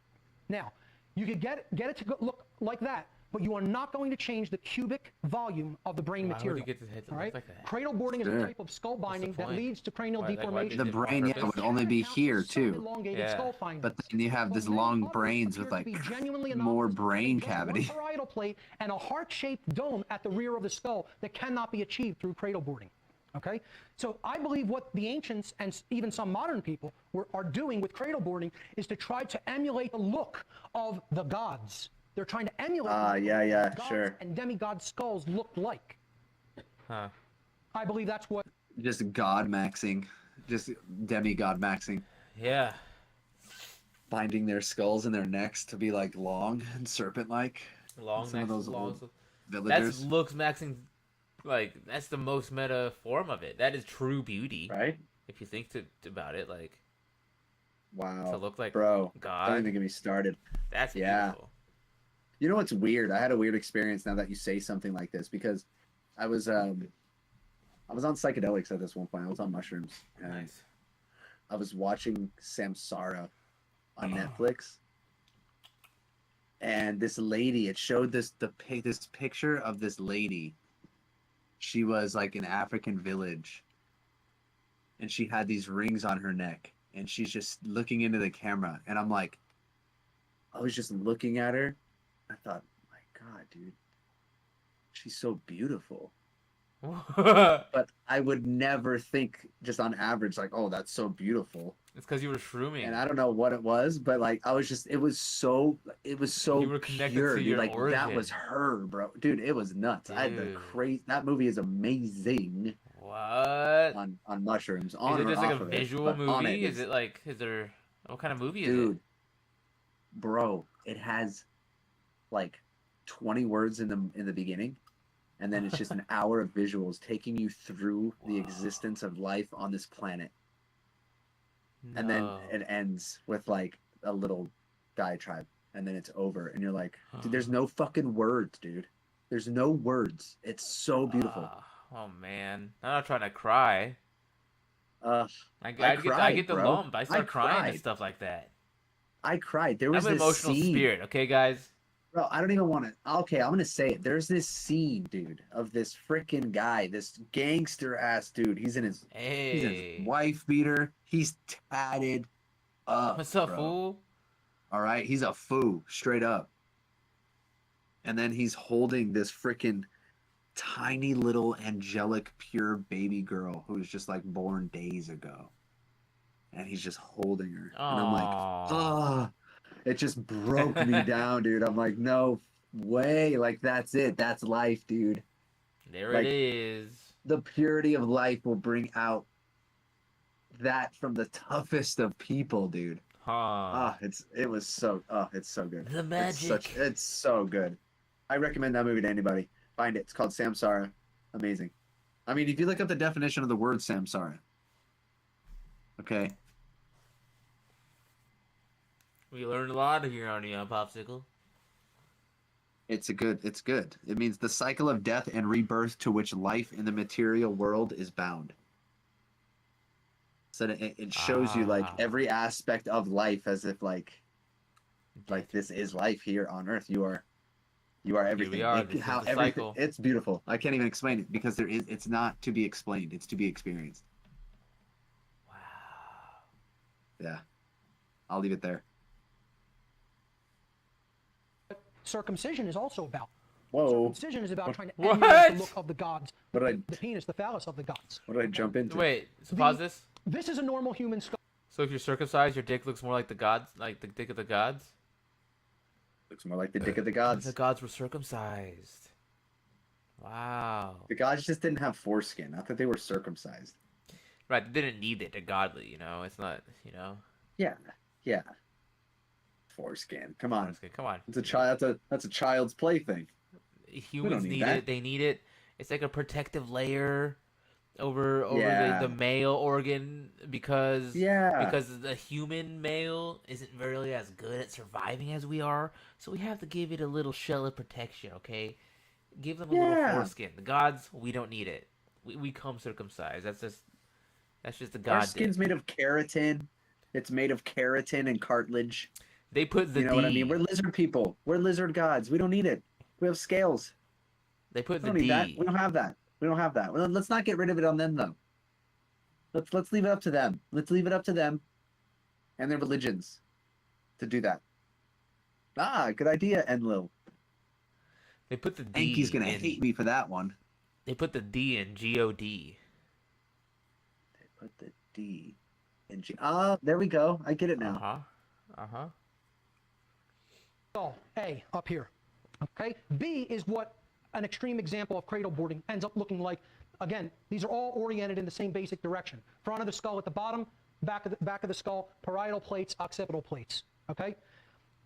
Now, you could get it to look like that, but you are not going to change the cubic volume of the brain Why would material. you get his head to all look right? like that? Cradle boarding is Sure. a type of skull binding that point? leads to cranial Why- like, why deformation. did The it on brain, yeah, purpose? would only be Account here for some too. elongated Yeah. skull findings. But then you have But this many long others brains with appear to like be genuinely more anomalous, brain having just cavity. one parietal plate and a heart-shaped dome at the rear of the skull that cannot be achieved through cradle boarding. Okay, so I believe what the ancients and even some modern people are doing with cradle boarding is to try to emulate the look of the gods. They're trying to emulate the look Yeah, of yeah, what gods sure. and demigod skulls looked like. Huh. I believe that's what Just god maxing. Just demigod maxing. Yeah. Binding their skulls and their necks to be like long and serpent like. Long Some of max, those long. old That's villagers. looks maxing. Like that's the most meta form of it. That is true beauty. Right? If you think about it, like Wow. to look like Bro, God. don't even get me started. That's Yeah. beautiful. You know what's weird? I had a weird experience now that you say something like this because I was on psychedelics at this one point. I was on mushrooms and Nice. I was watching Samsara on Netflix. And this lady, it showed this picture of this lady. She was like in an African village and she had these rings on her neck and she's just looking into the camera and I'm like, I was just looking at her. I thought, my God, dude, she's so beautiful. It's But I would never think just on average, like, oh, that's so beautiful. because you were shrooming. And I don't know what it was, but like, I was just, it was so You were connected pure, to dude. your Like that origin. was her, bro. Dude, it was nuts. I had the Dude. crazy, that movie is amazing What? on mushrooms. Is On it or just like off a of it, visual but on movie? it Is it like, is there, what kind of movie is dude, it? bro, it has like 20 words in the beginning, and then it's just an hour of visuals taking you through the Wow. existence of life on this planet, and then No. it ends with like a little diatribe, and then it's over, and you're like, dude, there's no fucking words, dude. There's no words. It's so beautiful. Oh man, I'm not trying to cry. Uh, I cried, get the bro. lump. I start crying and cried. stuff like that. I cried. There was I'm an this emotional scene. spirit, okay, guys? Bro, I don't even want to. Okay, I'm gonna say it. There's this scene, dude, of this freaking guy, this gangster ass dude. He's in his Hey, wife beater. He's tatted up. what's up, bro. fool? All right, he's a foo, straight up. And then he's holding this freaking tiny little angelic, pure baby girl who was just like born days ago, and he's just holding her. And I'm like, Aw. oh. It just broke me down, dude. I'm like, no way. Like, that's it. That's life, dude. There like- it is. The purity of life will bring out that from the toughest of people, dude. Huh. It's so good. The magic. It's so good. I recommend that movie to anybody. Find it. It's called Samsara. Amazing. I mean, if you look up the definition of the word Samsara, okay, We learned a lot here on the Popsicle. it's good. It means the cycle of death and rebirth to which life in the material world is bound. So it shows you like Ah. every aspect of life as if like like this is life here on Earth. You are everything. are. This is the everything. cycle. It's beautiful. I can't even explain it because it's not to be explained. It's to be experienced. Wow. Yeah, I'll leave it there. Circumcision is also about. Whoa! Circumcision is about trying to What? emulate the look of the gods. What did The penis, the phallus of the gods. I jump into? Wait, so pause this. This is a normal human skull. So if you're circumcised, your dick looks more like the gods, like the dick of the gods? Looks more like the dick of the gods. The gods were circumcised. Wow. The gods just didn't have foreskin. Not that they were circumcised. Right, they didn't need it. They're godly, you know? It's not, you know? Yeah, yeah. Foreskin. Come on. Okay, come on. It's a child. That's a child's plaything. Humans need need that. it. They need it. It's like a protective layer over Yeah. the male organ because Yeah. the human male isn't really as good at surviving as we are. So we have to give it a little shell of protection, okay? Give them a little Yeah. foreskin. The gods, we don't need it. We come circumcised. That's just the Our god skin's did. made of keratin. It's made of keratin and cartilage. They put the You know D. what I mean? We're lizard people. We're lizard gods. We don't need it. We have scales. They put We the don't need that. D. We don't have that. We don't have that. Well, let's not get rid of it on them though. Let's leave it up to them. Let's leave it up to them and their religions to do that. Ah, good idea, Enlil. They put the D. Enki's gonna in, hate me for that one. They put the D in God. They put the D in G. Ah, there we go. I get it now. Skull, A, up here. Okay? B is what an extreme example of cradle boarding ends up looking like. Again, these are all oriented in the same basic direction. Front of the skull at the bottom, back of the skull, parietal plates, occipital plates. Okay?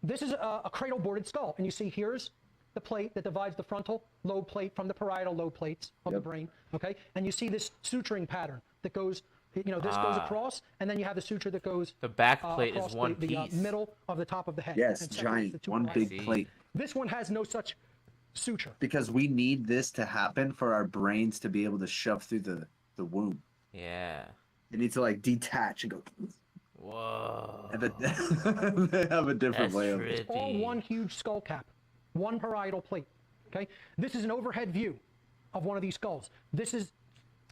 This is a cradle boarded skull, and you see here's the plate that divides the frontal lobe plate from the parietal lobe plates of the brain. Okay? And you see this suturing pattern that goes, this goes across, and then you have the suture that goes The back plate across is one the piece. middle of the top of the head. Yes, and separates the giant. two One parts. big plate. This one has no such suture. Because we need this to happen for our brains to be able to shove through the womb. Yeah. It needs to like detach and go. Whoa. They have a different That's way of trippy. it. All one huge skull cap, one parietal plate. Okay, this is an overhead view of one of these skulls. This is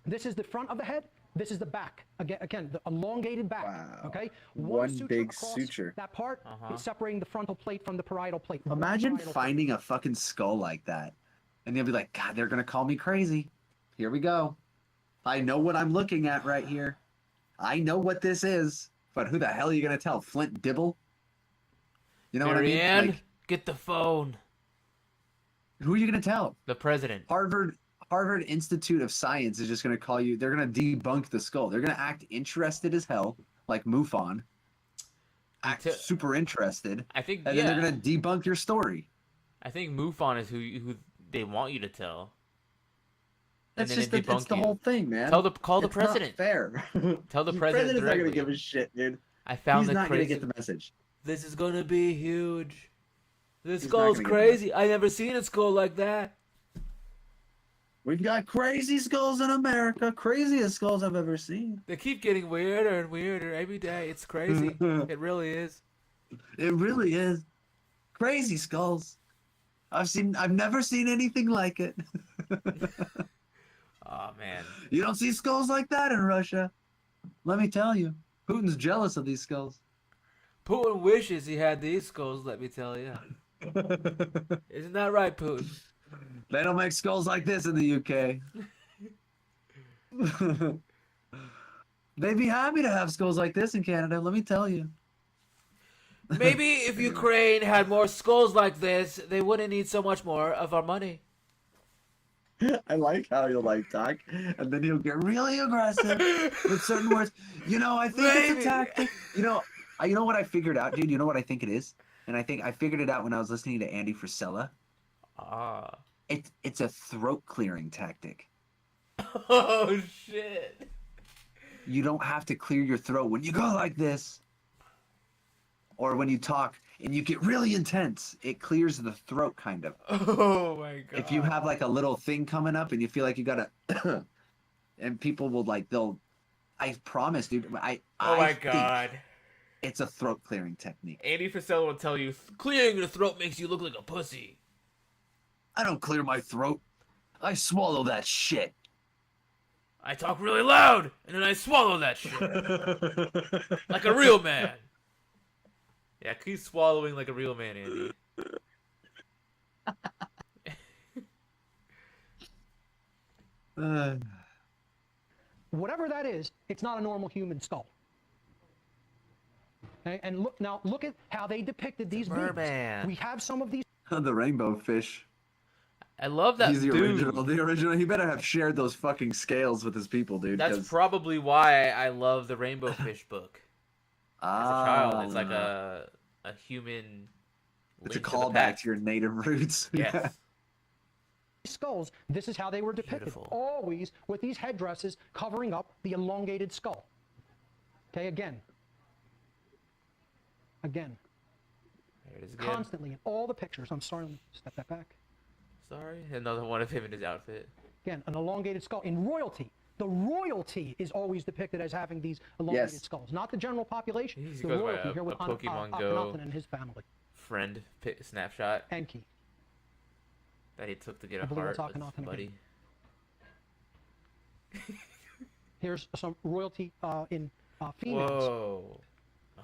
the front of the head. This is the back. Again, the elongated back. Wow. Okay, One suture big across suture. That part is separating the frontal plate from the parietal plate. One Imagine parietal finding a fucking skull like that, and you'll be like, God, they're gonna call me crazy. Here we go. I know what I'm looking at right here. I know what this is. But who the hell are you gonna tell? Flint Dibble? You know what I mean? Marianne, Like, get the phone. who are you gonna tell? The president. Harvard Institute of Science is just gonna call you. They're gonna debunk the skull. They're gonna act interested as hell, like MUFON. Act Until- super interested, I think and yeah. then they're gonna debunk your story. I think MUFON is who they want you to tell. That's then just they the, it's debunk the you. whole thing, man. Call the It's not president. fair. Tell the The president president's not directly. gonna give a shit, dude. I found He's the not crazy. gonna get the message. This is gonna be huge. This He's not skull's gonna get the crazy. I never seen a skull like that. We've got crazy skulls in America, craziest skulls I've ever seen. They keep getting weirder and weirder every day. It's crazy. It really is. It really is. Crazy skulls. I've never seen anything like it. Oh man. You don't see skulls like that in Russia. Let me tell you. Putin's jealous of these skulls. Putin wishes he had these skulls, let me tell you. Isn't that right, Putin? They don't make skulls like this in the UK. They'd be happy to have skulls like this in Canada, let me tell you. Maybe if Ukraine had more skulls like this, they wouldn't need so much more of our money. I like how he'll like talk, and then he'll get really aggressive with certain words. You know, I think it's Maybe. a tactic. You know what I figured out, dude. You know what I think it is, and I think I figured it out when I was listening to Andy Frisella. Ah. It's a throat clearing tactic. Oh shit. You don't have to clear your throat when you go like this, or when you talk and you get really intense. It clears the throat, kind of. Oh my god. If you have like a little thing coming up and you feel like you gotta, and people will like I promise, dude. Oh my think god. It's a throat clearing technique. Andy Frisella will tell you, clearing your throat makes you look like a pussy. I don't clear my throat. I swallow that shit. I talk really loud, and then I swallow that shit. Like a real man. Yeah, keep swallowing like a real man, Andy. Whatever that is, it's not a normal human skull. Okay? And look at how they depicted these beings. merman. We have some of these. The rainbow fish. I love that He's the dude. original. The original. He better have shared those fucking scales with his people, dude. That's 'cause- probably why I love the Rainbow Fish book. As a child, it's like Ah. a human. It's a link to the callback past. to your native roots. Yes. skulls, this is how they were depicted. Beautiful. Always with these headdresses covering up the elongated skull. Okay, again. Again. There it is again. Constantly in all the pictures. I'm sorry, let me step that back. Sorry, another one of him in his outfit. Again, an elongated skull. In royalty, the royalty is always depicted as having these elongated Yes. skulls, not the general population. He The goes by royalty a- here with a Pokemon Go. Akhenaten and his family. Friend snapshot Enki. that he took to get I a believe heart that's with Akhenaten buddy. Here's some royalty in females. Whoa.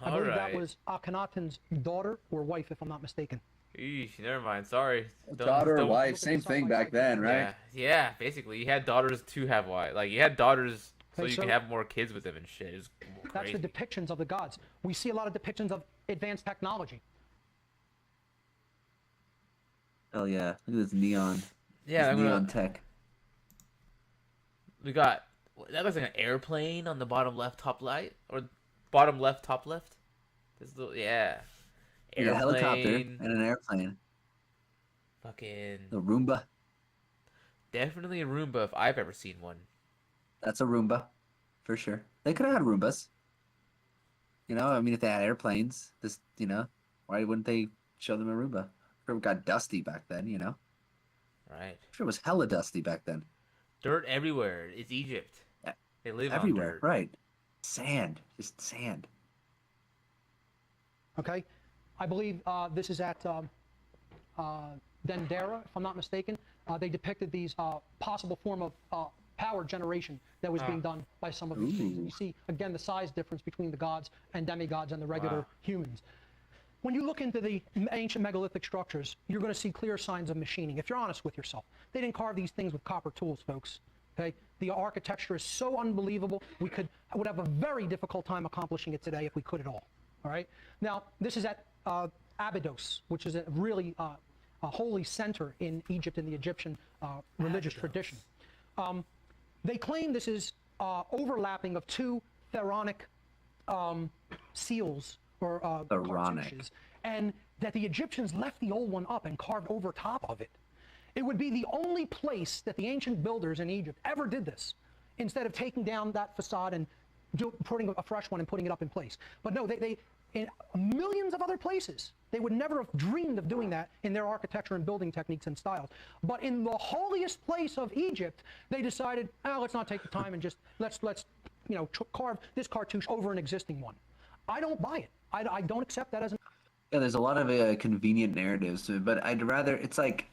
I All believe right. that was Akhenaten's daughter or wife, if I'm not mistaken. Eesh, never mind. Sorry. Daughter or don't- wife, look at same the thing side back by side then, picture. right? Yeah, basically, you had daughters to have wives. Like you had daughters so Okay, you so- could have more kids with them and shit. It was That's crazy. the depictions of the gods. We see a lot of depictions of advanced technology. Hell yeah! Look at this neon. Yeah, this I'm gonna- neon tech. We got that looks like an airplane on the bottom left top right or bottom left top left. This little Yeah, a helicopter airplane. and an airplane. Fucking A Roomba. definitely a Roomba if I've ever seen one. That's a Roomba, for sure. They could have had Roombas. You know, I mean, if they had airplanes, why wouldn't they show them a Roomba? Sure, it got dusty back then, you know. Right. Sure, it was hella dusty back then. Dirt everywhere. It's Egypt. Yeah, They live Everywhere, on dirt. right? Sand, just sand. Okay, I believe this is at Dendera, if I'm not mistaken. They depicted these possible form of power generation that was being done by some of these things. And you see again the size difference between the gods and demigods and the regular Wow. humans. When you look into the ancient megalithic structures, you're going to see clear signs of machining. If you're honest with yourself, they didn't carve these things with copper tools, folks. Okay, the architecture is so unbelievable. Would have a very difficult time accomplishing it today if we could at all. All right. Now this is at Abydos, which is a really a holy center in Egypt in the Egyptian religious tradition. They claim this is overlapping of two pharaonic seals or Pharaonic. cartouches, and that the Egyptians left the old one up and carved over top of it. It would be the only place that the ancient builders in Egypt ever did this, instead of taking down that facade and putting a fresh one and putting it up in place. But no, they in millions of other places, they would never have dreamed of doing that in their architecture and building techniques and styles. But in the holiest place of Egypt, they decided, let's not take the time and just let's carve this cartouche over an existing one. I don't buy it. I don't accept that as an. Yeah, there's a lot of convenient narratives, but I'd rather. It's like.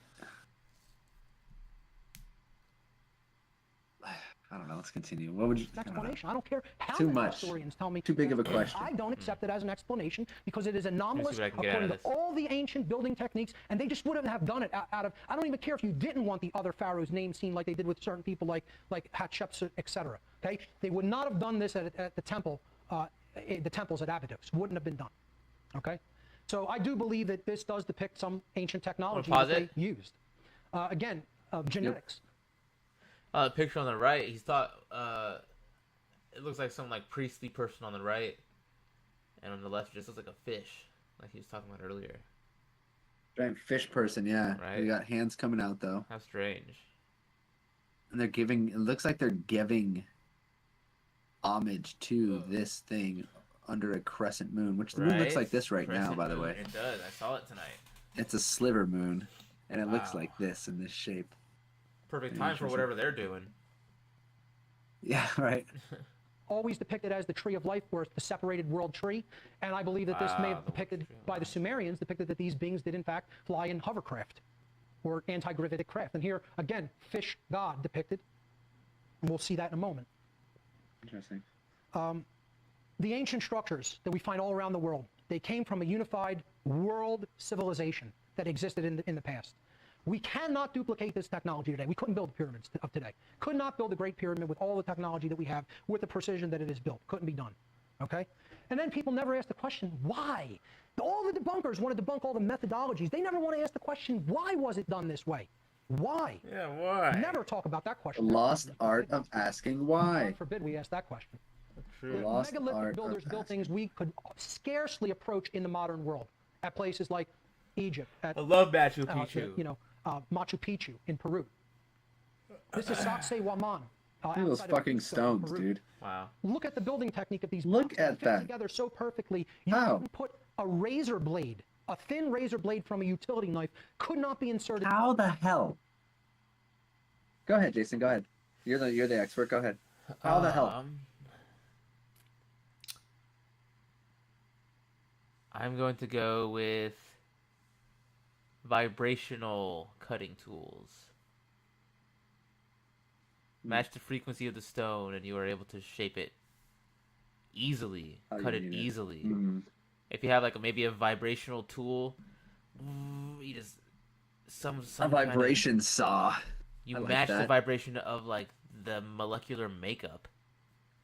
I don't know. Let's continue. What would you? I don't know. Explanation. I don't care how Too many much. historians tell me. Too big of a question. I don't accept it as an explanation because it is anomalous what I can get out according of to this. all the ancient building techniques, and they just wouldn't have done it out of. I don't even care if you didn't want the other pharaoh's name seen like they did with certain people like Hatshepsut, etc. Okay, they would not have done this at the temple, the temples at Abydos. Wouldn't have been done. Okay, so I do believe that this does depict some ancient technology that pause they it? used. Again, genetics. The picture on the right, he's thought it looks like some like priestly person on the right, and on the left it just looks like a fish, like he was talking about earlier. Giant fish person, yeah. Right. They got hands coming out though, How strange. and they're giving. It looks like they're giving homage to this thing under a crescent moon, which the moon looks like this right now. Crescent By the moon. way, It does. I saw it tonight. it's a sliver moon, and it looks Wow. like this in this shape. Perfect time for Interesting. whatever they're doing. Yeah, right. always depicted as the tree of life, or the separated world tree. And I believe that this may have depicted by the Sumerians, depicted that these beings did in fact fly in hovercraft or anti-gravitic craft. And here, again, fish god depicted. And we'll see that in a moment. Interesting. The ancient structures that we find all around the world, they came from a unified world civilization that existed in the past. We cannot duplicate this technology today. We couldn't build the pyramids of today. Could not build the Great Pyramid with all the technology that we have, with the precision that it is built. Couldn't be done. Okay? And then people never ask the question, why? All the debunkers want to debunk all the methodologies. They never want to ask the question, why was it done this way? Why? Yeah, why? Never talk about that question. The lost art of asking why. God forbid we ask that question. True. The Lost megalithic art builders of built things we could scarcely approach in the modern world at places like Egypt, at I love Machu Picchu. Machu Picchu in Peru. This is Sacsayhuaman. Look at those outside of fucking Cusco, stones, Peru. dude. Wow. Look at the building technique of these Look blocks. They at fit that. together so perfectly. You How? couldn't put a razor blade, a thin razor blade from a utility knife, could not be inserted. How the hell? Go ahead, Jason. Go ahead. You're the expert. Go ahead. How the hell? I'm going to go with vibrational cutting tools. Match the frequency of the stone, and you are able to shape it easily, How cut you it need it. easily. Mm. If you have like maybe a vibrational tool, you just some A kind of- vibration saw. you I like match the that. vibration of like the molecular makeup,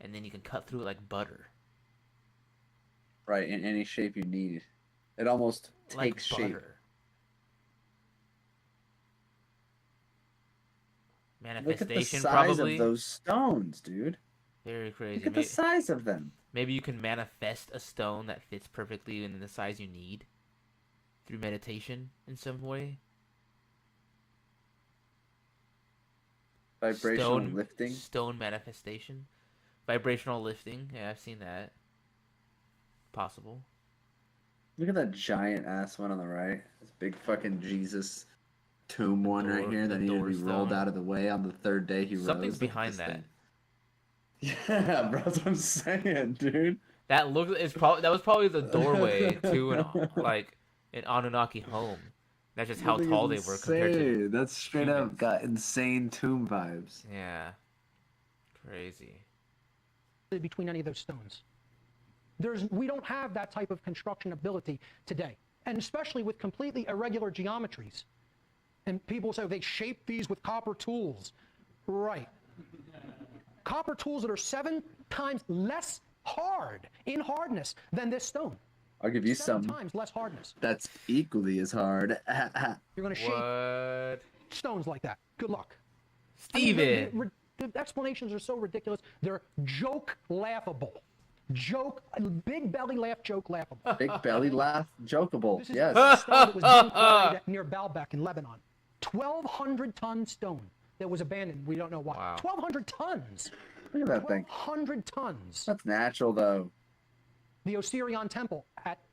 and then you can cut through it like butter. Right, in any shape you need. It almost Like takes shape. butter. Look at the Manifestation, size probably. of those stones, dude. Very crazy. Look at the size of them. Maybe you can manifest a stone that fits perfectly in the size you need through meditation in some way. Vibrational lifting. Stone manifestation. Vibrational lifting. Yeah, I've seen that. Possible. Look at that giant ass one on the right. This big fucking Jesus tomb one Door- right here that the needed to door be rolled stone. out of the way on the third day he rose. Something's Look at behind this that. thing. Yeah, bro, that's what I'm saying, dude. That was probably the doorway to an Anunnaki home. That's just how That thing tall they is were compared to. insane. That's straight up humans. got insane tomb vibes. Yeah. Crazy. Between any of those stones. We don't have that type of construction ability today, and especially with completely irregular geometries. And people say they shape these with copper tools. Right. Copper tools that are 7 times less hard in hardness than this stone. I'll give you 7 some times less hardness. that's equally as hard. You're going to shape What? stones like that. Good luck. Steven! The explanations are so ridiculous. They're joke laughable. Big belly laugh, joke laughable. Big belly laugh, jokeable. This is Yes. a stone that was being quarried near Baalbek in Lebanon. 1,200-ton stone that was abandoned. We don't know why. Wow. 1,200 tons. Look at that thing. 1,200 tons. That's natural though. The Osirian temple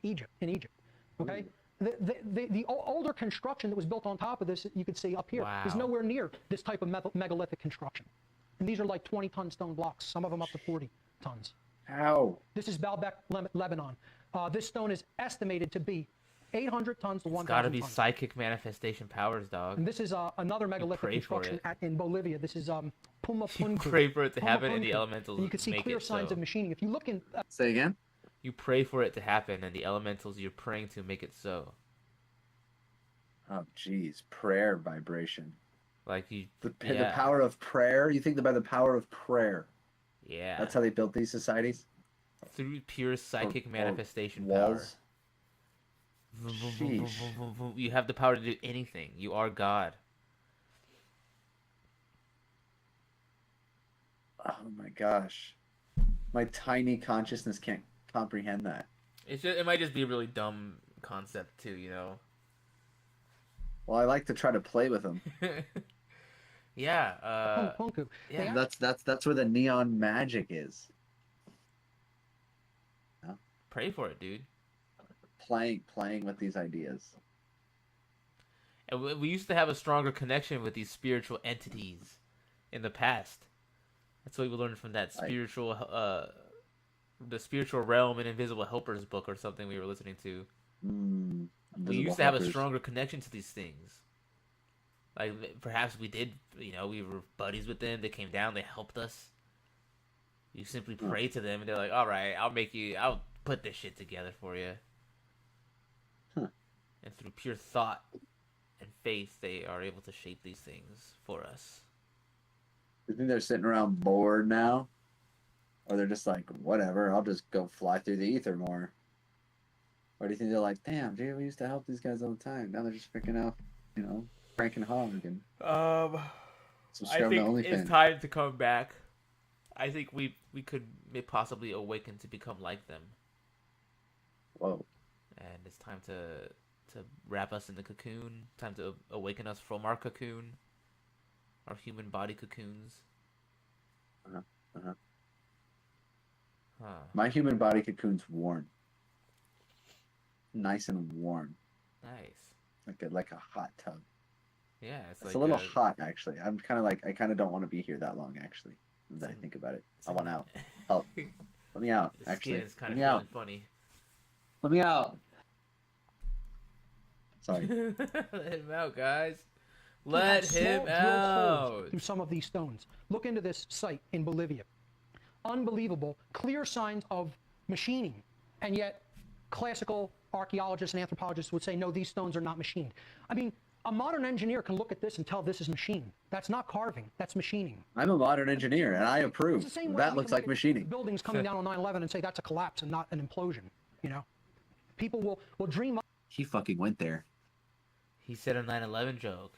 in Egypt. Okay? The older construction that was built on top of this, you could see up here, is Wow. nowhere near this type of megalithic construction. And these are like 20-ton stone blocks, some of them up to 40 tons. How? This is Baalbek, Lebanon. This stone is estimated to be 800 tons to 1,000 It's gotta be tons. psychic manifestation powers, dog. And this is another megalithic pray for construction it. in Bolivia. This is You Pumapunku. pray for it to happen, and the Pumapunku. elementals And you can see make clear it signs so. of machining. If you look in, Say again? You pray for it to happen, and the elementals you're praying to make it so. Oh jeez. Prayer vibration. Like you, The yeah, power of prayer? You think that by the power of prayer. yeah. That's how they built these societies? Through pure psychic or manifestation walls? power. Sheesh. You have the power to do anything. You are God. Oh my gosh. My tiny consciousness can't comprehend that. It might just be a really dumb concept too, you know. Well, I like to try to play with them. Yeah. Pumapunku. yeah. That's where the neon magic is. Pray for it, dude. Playing with these ideas. And we used to have a stronger connection with these spiritual entities in the past. That's what we learned from that Like, spiritual, the spiritual realm and invisible helpers book or something we were listening to. We invisible used to have a helpers. stronger connection to these things. Like perhaps we did, we were buddies with them. They came down, they helped us. You simply pray to them, and they're like, "All right, I'll put this shit together for you." Huh. And through pure thought and faith, they are able to shape these things for us. You think they're sitting around bored now? Or they're just like, whatever, I'll just go fly through the ether more? Or do you think they're like, damn, dude, we used to help these guys all the time. Now they're just freaking out, cranking hog and I subscribing to think it's OnlyFans. time to come back. I think we could possibly awaken to become like them, Whoa. and it's time to wrap us in the cocoon. Time to awaken us from our cocoon, our human body cocoons. Uh-huh. Uh-huh. Huh. My human body cocoon's warm. Nice and warm. Nice. Like a hot tub. Yeah, It's like a little hot, actually. I'm kind of like, I kind of don't want to be here that long, actually. Now that I think about it. I want out. Help. Let me out, The actually. skin is kind Let of me out. feeling funny. Let me out. Sorry. Let him out, guys. have Let small him drill out. holes through some of these stones. Look into this site in Bolivia. Unbelievable, clear signs of machining, and yet classical archaeologists and anthropologists would say, no, these stones are not machined. I mean, a modern engineer can look at this and tell this is machined. That's not carving, that's machining. I'm a modern engineer, and I It's approve. the same way That we looks can like look at machining. buildings coming down on 9/11 and say that's a collapse and not an implosion, People will dream He fucking went there. He said a 9/11 joke.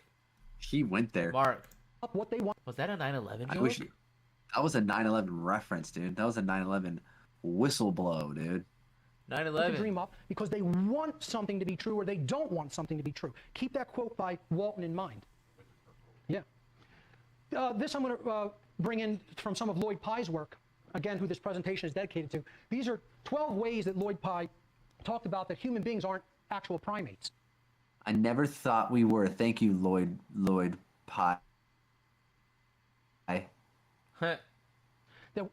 He went there. Mark, up what they want. was that a 9/11 I joke? wish that was a 9/11 reference, dude. That was a 9/11 whistle blow, dude. To 9/11. dream up because they want something to be true or they don't want something to be true. Keep that quote by Walton in mind. Yeah. This I'm going to bring in from some of Lloyd Pye's work, again, who this presentation is dedicated to. These are 12 ways that Lloyd Pye talked about that human beings aren't actual primates. I never thought we were. Thank you, Lloyd Pye. That,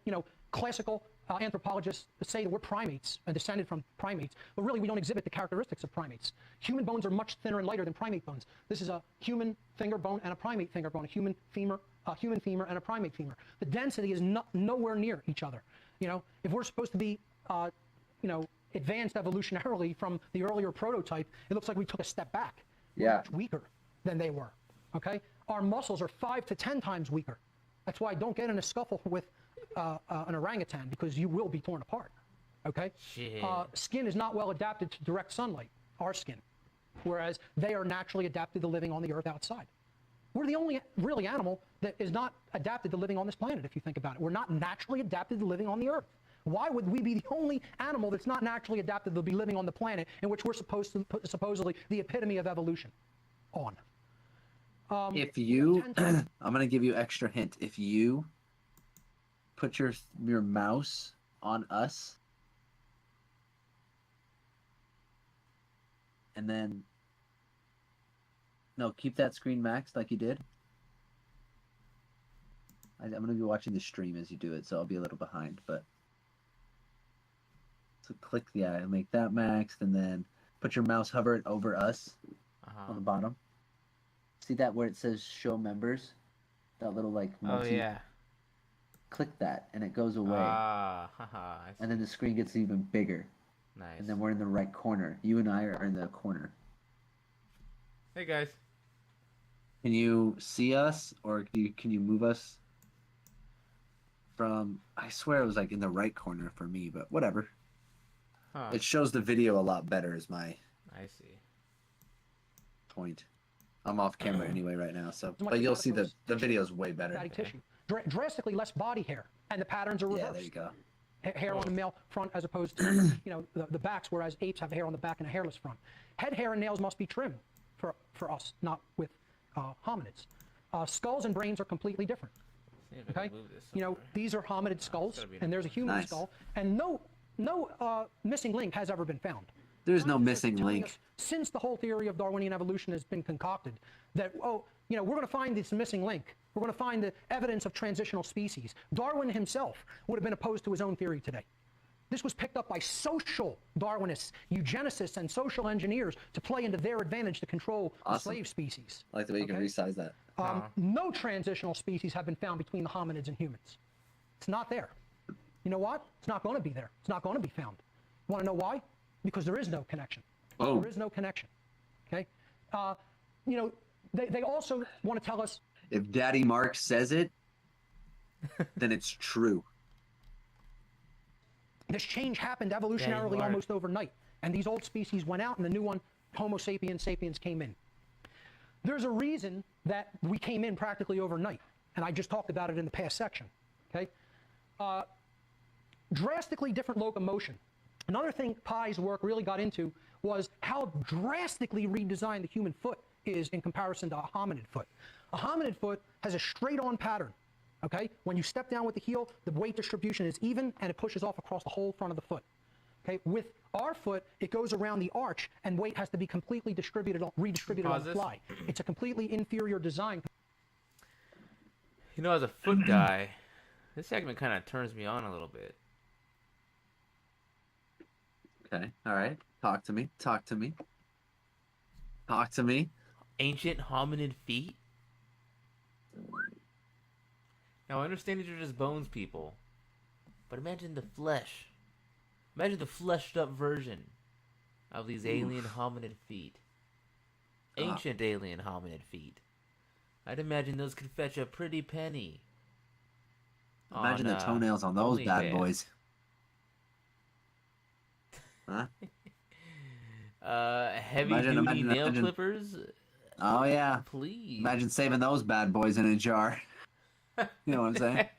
classical anthropologists say that we're primates and descended from primates, but really we don't exhibit the characteristics of primates. Human bones are much thinner and lighter than primate bones. This is a human finger bone and a primate finger bone, a human femur and a primate femur. The density is nowhere near each other. If we're supposed to be, advanced evolutionarily from the earlier prototype, it looks like we took a step back. We're Yeah. much weaker than they were. Okay, our muscles are 5 to 10 times weaker. That's why don't get in a scuffle with an orangutan because you will be torn apart. Okay? Shit. Skin is not well adapted to direct sunlight, our skin, whereas they are naturally adapted to living on the earth outside. We're the only really animal that is not adapted to living on this planet, if you think about it. We're not naturally adapted to living on the earth. Why would we be the only animal that's not naturally adapted to be living on the planet in which we're supposed to put supposedly the epitome of evolution on? If you, I'm gonna give you extra hint. If you put your mouse on us, and then no, keep that screen maxed like you did. I'm gonna be watching the stream as you do it, so I'll be a little behind. But so click, make that maxed, and then put your mouse hover it over us on the bottom. See that where it says show members? That little Oh multi. yeah. Click that and it goes away. Haha. And then the screen gets even bigger. Nice. And then we're in the right corner. You and I are in the corner. Hey guys. Can you see us or can you move us from, I swear it was in the right corner for me, but whatever. Huh. It shows the video a lot better is my I see. point. I'm off camera anyway right now, so much but you'll better see for the us. video's way better. Fatty tissue. Drastically less body hair, and the patterns are reversed. Yeah, there you go. Hair on the male front as opposed to the backs, whereas apes have hair on the back and a hairless front. Head hair and nails must be trimmed for us, not with hominids. Skulls and brains are completely different. See if I Okay, can move this these are hominid skulls, gotta be and there's a human Nice. skull, and no missing link has ever been found. There's no Scientists are missing telling link. us, since the whole theory of Darwinian evolution has been concocted, that we're going to find this missing link We're going to find the evidence of transitional species. Darwin himself would have been opposed to his own theory today. This was picked up by social Darwinists, eugenicists, and social engineers to play into their advantage to control the slave species. I like the way you can resize that. No transitional species have been found between the hominids and humans. It's not there. You know what? It's not going to be there. It's not going to be found. Want to know why? Because there is no connection. Oh. There is no connection. Okay? You know, they also want to tell us... If Daddy Mark says it, then it's true. This change happened evolutionarily almost overnight. And these old species went out and the new one, Homo sapiens sapiens, came in. There's a reason that we came in practically overnight. And I just talked about it in the past section. Okay? Drastically different locomotion. Another thing Pye's work really got into was how drastically redesigned the human foot is in comparison to a hominid foot. A hominid foot has a straight-on pattern. Okay? When you step down with the heel, the weight distribution is even and it pushes off across the whole front of the foot. Okay? With our foot, it goes around the arch and weight has to be completely redistributed on the fly. It's a completely inferior design. You know, as a foot guy, this segment kind of turns me on a little bit. Okay, all right. Talk to me. Talk to me. Talk to me. Ancient hominid feet? Now, I understand these are just bones, people. But imagine the flesh. Imagine the fleshed up version of these alien hominid feet. Ancient alien hominid feet. I'd imagine those could fetch a pretty penny. Imagine the toenails on those bad boys. Huh? Heavy-duty nail clippers? Oh, yeah. Please. Imagine saving those bad boys in a jar. You know what I'm saying?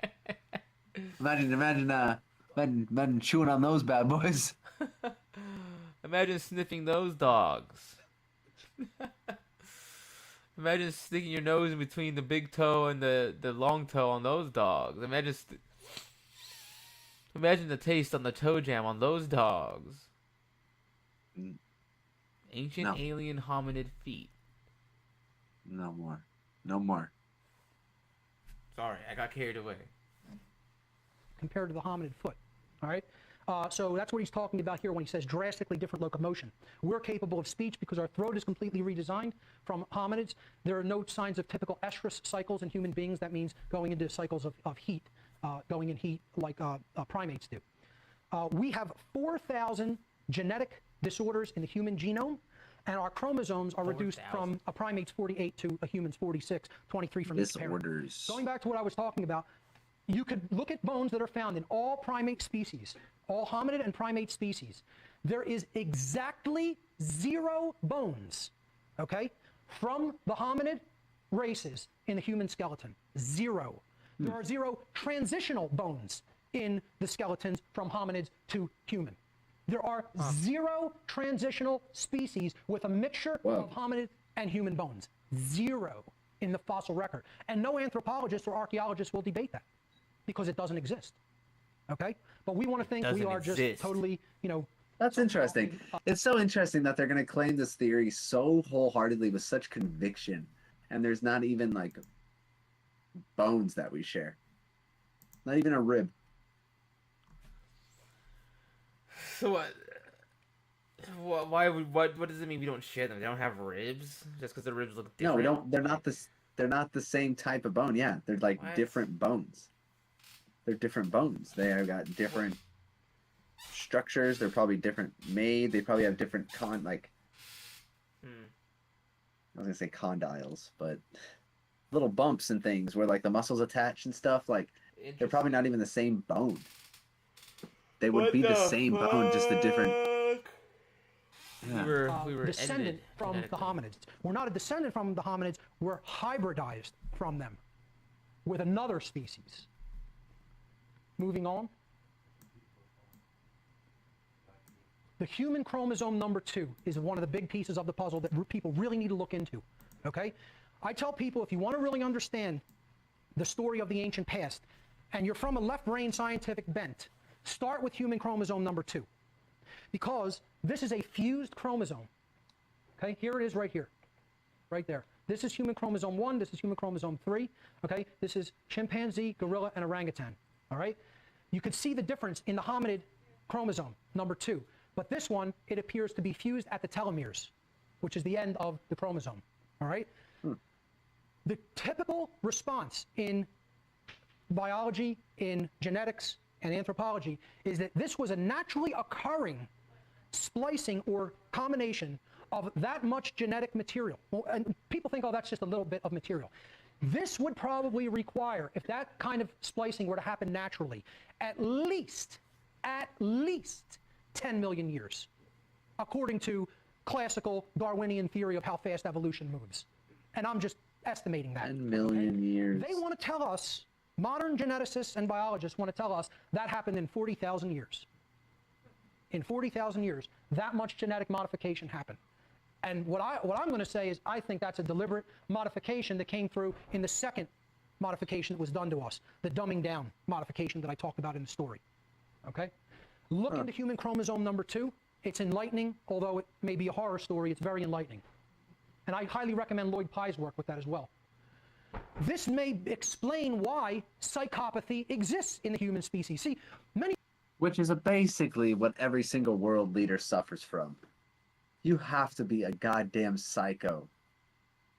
Imagine chewing on those bad boys. Imagine sniffing those dogs. Imagine sticking your nose in between the big toe and the long toe on those dogs. Imagine the taste on the toe jam on those dogs. Ancient alien hominid feet. No more. No more. Sorry, I got carried away. Compared to the hominid foot. All right? So that's what he's talking about here when he says drastically different locomotion. We're capable of speech because our throat is completely redesigned from hominids. There are no signs of typical estrus cycles in human beings. That means going into cycles of heat, going in heat like primates do. We have 4,000 genetic disorders in the human genome, and our chromosomes are reduced from a primate's 48 to a human's 46, 23 from each parent. Disorders. Going back to what I was talking about, you could look at bones that are found in all primate species, all hominid and primate species. There is exactly 0 bones, okay, from the hominid races in the human skeleton. 0. There are 0 transitional bones in the skeletons from hominids to human. There are 0 transitional species with a mixture of hominid and human bones. 0 in the fossil record. And no anthropologist or archaeologist will debate that because it doesn't exist. Okay? But we want to think we are just totally, you know... That's interesting. It's so interesting that they're going to claim this theory so wholeheartedly with such conviction. And there's not even, like, bones that we share. Not even a rib. So what? What does it mean we don't share them? They don't have ribs just because the ribs look different. No, we don't. They're not the same type of bone. Yeah, they're like different bones. They're different bones. They have got different structures. They're probably different made. They probably have different I was gonna say condyles, but little bumps and things where like the muscles attach and stuff. Like they're probably not even the same bone. They would be the same bone, just a different. Yeah. We were descendant from the hominids. We're not a descendant from the hominids. We're hybridized from them with another species. Moving on. The human chromosome number 2 is one of the big pieces of the puzzle that people really need to look into. Okay? I tell people if you want to really understand the story of the ancient past, and you're from a left-brain scientific bent, start with human chromosome number 2. Because this is a fused chromosome. Okay, here it is right here. Right there. This is human chromosome 1. This is human chromosome 3. Okay? This is chimpanzee, gorilla, and orangutan. All right? You could see the difference in the hominid chromosome, number 2. But this one, it appears to be fused at the telomeres, which is the end of the chromosome. All right? The typical response in biology, in genetics, and anthropology is that this was a naturally occurring splicing or combination of that much genetic material. Well, and people think, oh, that's just a little bit of material. This would probably require, if that kind of splicing were to happen naturally, at least 10 million years, according to classical Darwinian theory of how fast evolution moves. And I'm just estimating that. 10 million years. They want to tell us, modern geneticists and biologists want to tell us that happened in 40,000 years. In 40,000 years, that much genetic modification happened. And what I'm going to say is I think that's a deliberate modification that came through in the second modification that was done to us, the dumbing down modification that I talked about in the story. Okay? Look into human chromosome number 2. It's enlightening, although it may be a horror story, it's very enlightening. And I highly recommend Lloyd Pye's work with that as well. This may explain why psychopathy exists in the human species. See, Which is basically what every single world leader suffers from. You have to be a goddamn psycho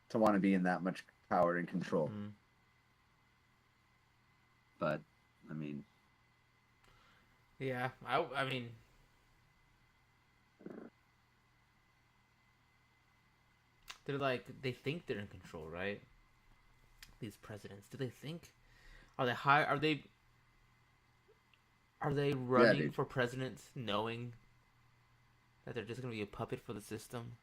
to want to be in that much power and control. But, I mean... Yeah, I mean... They're like, they think they're in control, right? These presidents, do they think? Are they running for presidents knowing that they're just going to be a puppet for the system?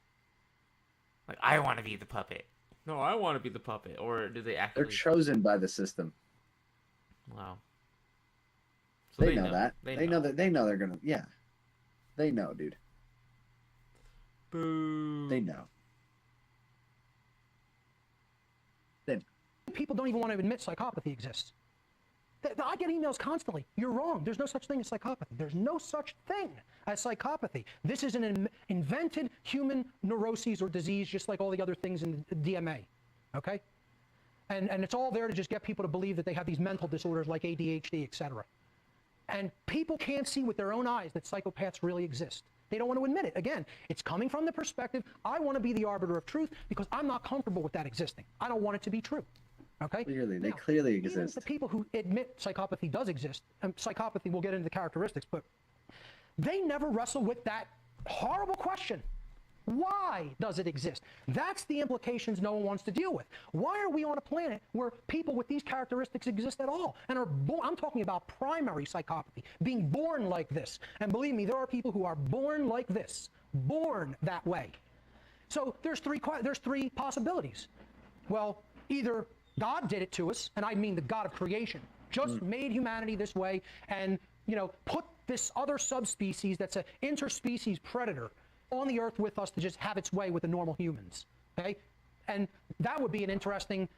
Like, I want to be the puppet. No, I want to be the puppet. Or do they actually... They're chosen by the system. Wow. So they know that. They know that. They know they're going to... Yeah. They know, dude. Boo. They know. people don't even want to admit psychopathy exists. I get emails constantly. You're wrong. There's no such thing as psychopathy. There's no such thing as psychopathy. This is an invented human neuroses or disease, just like all the other things in the DMA. Okay? And it's all there to just get people to believe that they have these mental disorders like ADHD, etc. And people can't see with their own eyes that psychopaths really exist. They don't want to admit it. Again, it's coming from the perspective, I want to be the arbiter of truth because I'm not comfortable with that existing. I don't want it to be true. Okay? Clearly, they now, clearly even exist. the people who admit psychopathy does exist, and psychopathy, we'll get into the characteristics, but they never wrestle with that horrible question. Why does it exist? That's the implications no one wants to deal with. Why are we on a planet where people with these characteristics exist at all? And are born, I'm talking about primary psychopathy, being born like this. And believe me, there are people who are born like this, born that way. So there's three possibilities. Well, either God did it to us, and I mean the God of creation, just made humanity this way and, you know, put this other subspecies that's an interspecies predator on the earth with us to just have its way with the normal humans, okay? And that would be an interesting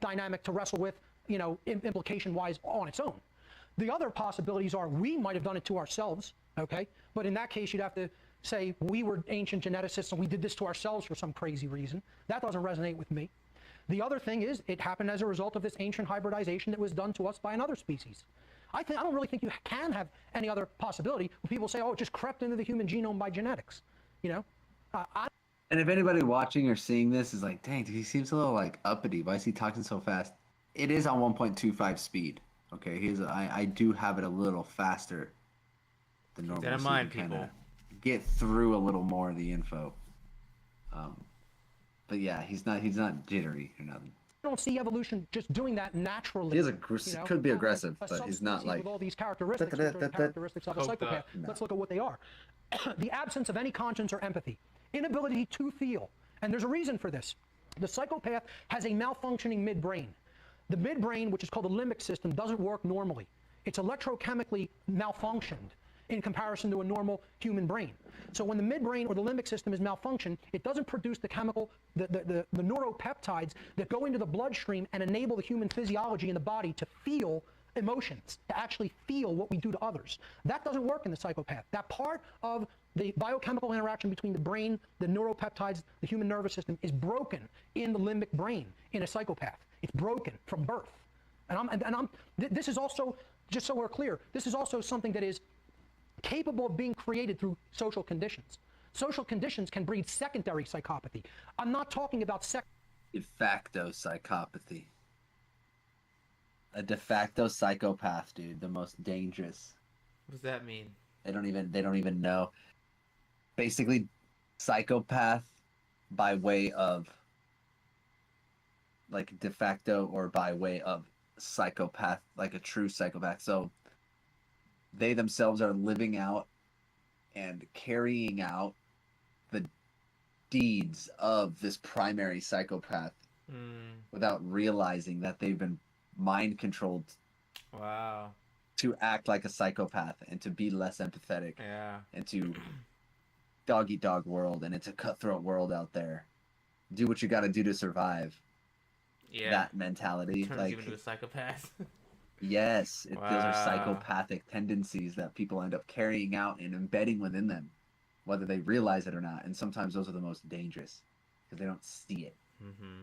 dynamic to wrestle with, you know, implication-wise on its own. The other possibilities are we might have done it to ourselves, okay? But in that case, you'd have to say we were ancient geneticists and we did this to ourselves for some crazy reason. That doesn't resonate with me. The other thing is it happened as a result of this ancient hybridization that was done to us by another species. I don't really think you can have any other possibility when people say, oh, it just crept into the human genome by genetics. You know, and if anybody watching or seeing this is like, dang, he seems a little like uppity. Why is he talking so fast? It is on 1.25 speed. Okay, I do have it a little faster than normal. Keep that in mind, people. Get through a little more of the info. But yeah, he's not jittery or nothing. I don't see evolution just doing that naturally. He is could be aggressive, but he's not like with all these characteristics, which are the characteristics of a psychopath. No. Let's look at what they are. The absence of any conscience or empathy, inability to feel, and there's a reason for this. The psychopath has a malfunctioning midbrain. The midbrain, which is called the limbic system, doesn't work normally. It's electrochemically malfunctioned in comparison to a normal human brain. So when the midbrain or the limbic system is malfunctioned, it doesn't produce the chemical, the neuropeptides that go into the bloodstream and enable the human physiology in the body to feel emotions, to actually feel what we do to others. That doesn't work in the psychopath. That part of The biochemical interaction between the brain, the neuropeptides, the human nervous system is broken in the limbic brain in a psychopath. It's broken from birth. This is also, just so we're clear, this is also something that is capable of being created through social conditions. Social conditions can breed secondary psychopathy. I'm not talking about De facto psychopathy. A de facto psychopath, dude, the most dangerous. What does that mean? They don't even know. Basically, psychopath by way of like de facto or by way of psychopath, like a true psychopath. So they themselves are living out and carrying out the deeds of this primary psychopath without realizing that they've been mind controlled. Wow. To act like a psychopath and to be less empathetic. Yeah. And to dog eat dog world, and it's a cutthroat world out there. Do what you got to do to survive. Yeah. That mentality, Turns like you into a psychopath. yes, Wow. those are psychopathic tendencies that people end up carrying out and embedding within them, whether they realize it or not. And sometimes those are the most dangerous because they don't see it. Mm-hmm.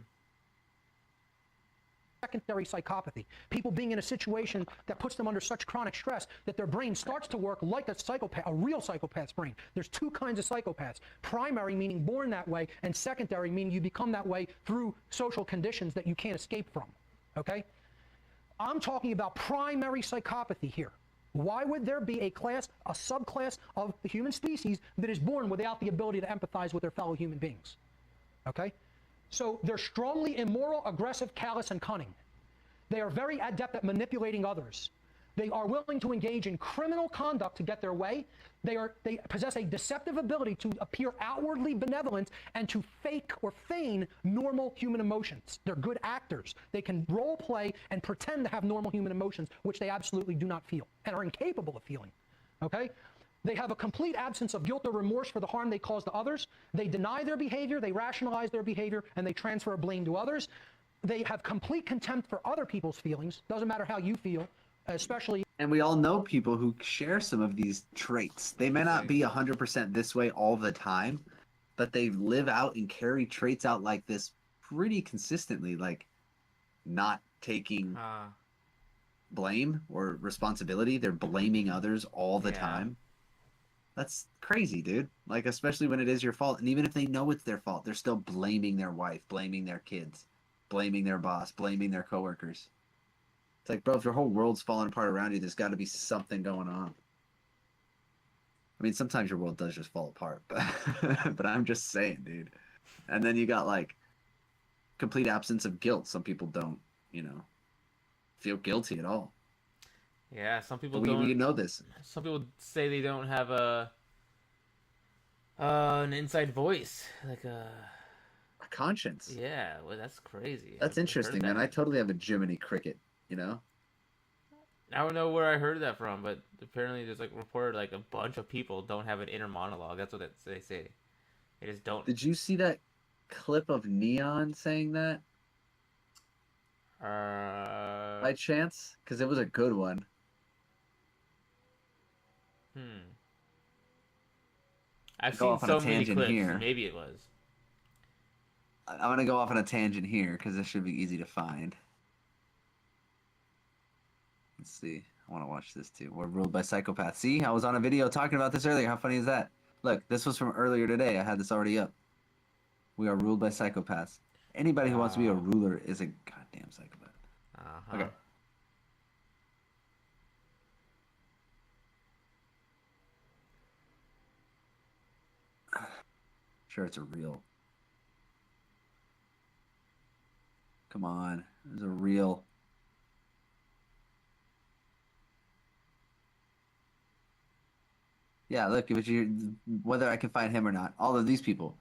Secondary psychopathy. People being in a situation that puts them under such chronic stress that their brain starts to work like a psychopath, a real psychopath's brain. There's two kinds of psychopaths. Primary, meaning born that way, and secondary, meaning you become that way through social conditions that you can't escape from. Okay? I'm talking about primary psychopathy here. Why would there be a class, a subclass of the human species that is born without the ability to empathize with their fellow human beings? Okay? So they're strongly immoral, aggressive, callous, and cunning. They are very adept at manipulating others. They are willing to engage in criminal conduct to get their way. They possess a deceptive ability to appear outwardly benevolent and to fake or feign normal human emotions. They're good actors. They can role play and pretend to have normal human emotions, which they absolutely do not feel and are incapable of feeling. Okay? They have a complete absence of guilt or remorse for the harm they cause to others. They deny their behavior, they rationalize their behavior, and they transfer blame to others. They have complete contempt for other people's feelings. Doesn't matter how you feel, especially. And we all know people who share some of these traits. They may not be 100% this way all the time, but they live out and carry traits out like this pretty consistently, like not taking blame or responsibility. They're blaming others all the time. That's crazy, dude. Like, especially when it is your fault. And even if they know it's their fault, they're still blaming their wife, blaming their kids, blaming their boss, blaming their coworkers. It's like, bro, if your whole world's falling apart around you, there's got to be something going on. I mean, sometimes your world does just fall apart, but I'm just saying, dude. And then you got, like, complete absence of guilt. Some people don't, feel guilty at all. Yeah, some people don't. We know this. Some people say they don't have an inside voice, like a conscience. Yeah, well, that's crazy. That's interesting, man. I totally have a Jiminy Cricket, I don't know where I heard that from, but apparently there's reported a bunch of people don't have an inner monologue. That's what they say. They just don't. Did you see that clip of Neon saying that? By chance? Because it was a good one. I've seen so many clips. Here. Maybe it was. I'm going to go off on a tangent here because this should be easy to find. Let's see. I want to watch this too. We're ruled by psychopaths. See, I was on a video talking about this earlier. How funny is that? Look, this was from earlier today. I had this already up. We are ruled by psychopaths. Anybody who wants to be a ruler is a goddamn psychopath. Okay. Sure, it's a real. Come on, it's a real. Yeah, look, whether I can find him or not, all of these people.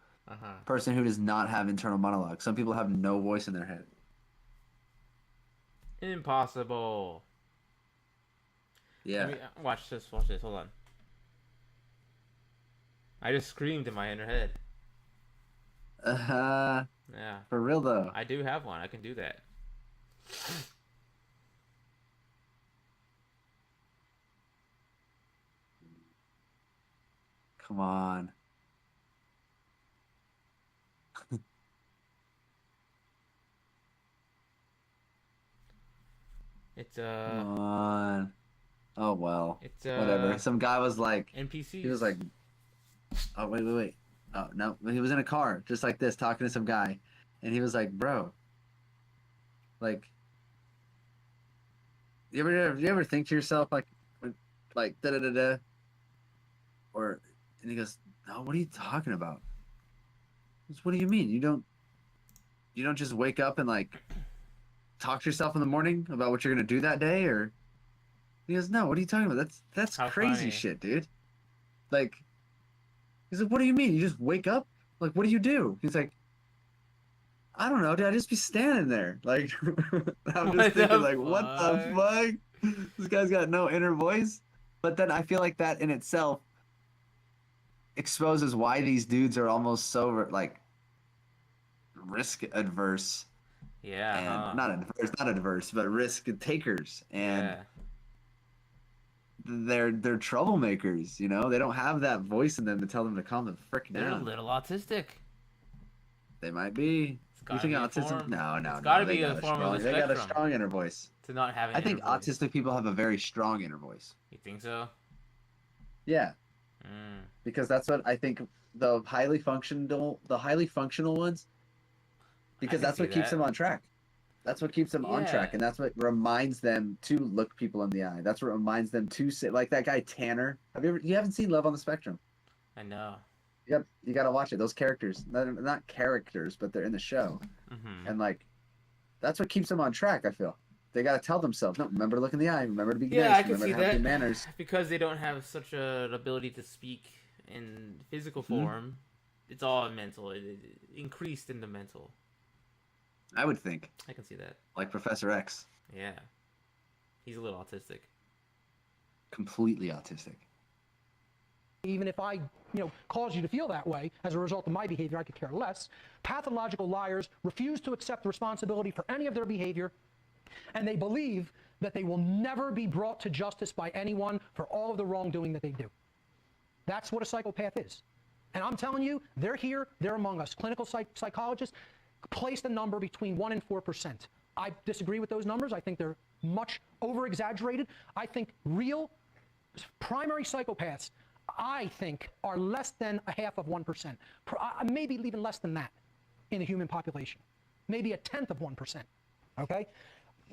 Person who does not have internal monologue. Some people have no voice in their head. Impossible. Yeah. Watch this. Hold on. I just screamed in my inner head. Yeah. For real though. I do have one. I can do that. Come on. It's Come on. Oh well. it's Whatever. Some guy was like, NPCs. he was like, oh wait. Oh no, he was in a car just like this talking to some guy, and he was like, bro, like, you ever think to yourself like da da da da, or, and he goes, no, what are you talking about? He goes, what do you mean? You don't just wake up and like talk to yourself in the morning about what you're gonna do that day, or he goes, no, what are you talking about? That's How crazy funny. shit, dude. Like, he's like, what do you mean? You just wake up? Like, what do you do? He's like, I don't know, dude. I just be standing there. Like, I'm just What thinking, the like, what the fuck? This guy's got no inner voice. But then I feel like that in itself exposes why these dudes are almost so like risk adverse Yeah, and huh? not adverse, but risk takers. And Yeah. they're troublemakers. You know, they don't have that voice in them to tell them to calm the frick They're a down. little autistic. They might be. It's You gotta think be a autism? form. No, It's no, gotta no. They be a got a form of strong. the They got a spectrum strong inner voice. to not have an I think inner voice. autistic people have a very strong inner voice. You think so? Yeah, Mm. because that's what I think the highly functional ones, I because can that's see what keeps that. them on track. That's what keeps them on Yeah. track, and that's what reminds them to look people in the eye. That's what reminds them to say, like that guy Tanner. You haven't seen Love on the Spectrum? I know. Yep, you got to watch it. Those characters, they're not characters, but they're in the show, Mm-hmm. and like that's what keeps them on track. I feel they got to tell themselves, no, remember to look in the eye, remember to be Yeah, nice, I can remember see to have good that. manners. Because they don't have such an ability to speak in physical Hmm? form. It's all mental. It increased in the mental. I would think, I can see that. like Professor X, Yeah. He's a little autistic. completely autistic. Even if I, cause you to feel that way as a result of my behavior, I could care less. Pathological liars refuse to accept responsibility for any of their behavior, and they believe that they will never be brought to justice by anyone for all of the wrongdoing that they do. That's what a psychopath is. And I'm telling you, they're here, they're among us. Clinical psychologists place the number between 1% and 4%. I disagree with those numbers. I think they're much over-exaggerated. I think real primary psychopaths, I think, are less than a half of 1%. Maybe even less than that in the human population. Maybe a tenth of 1%. Okay?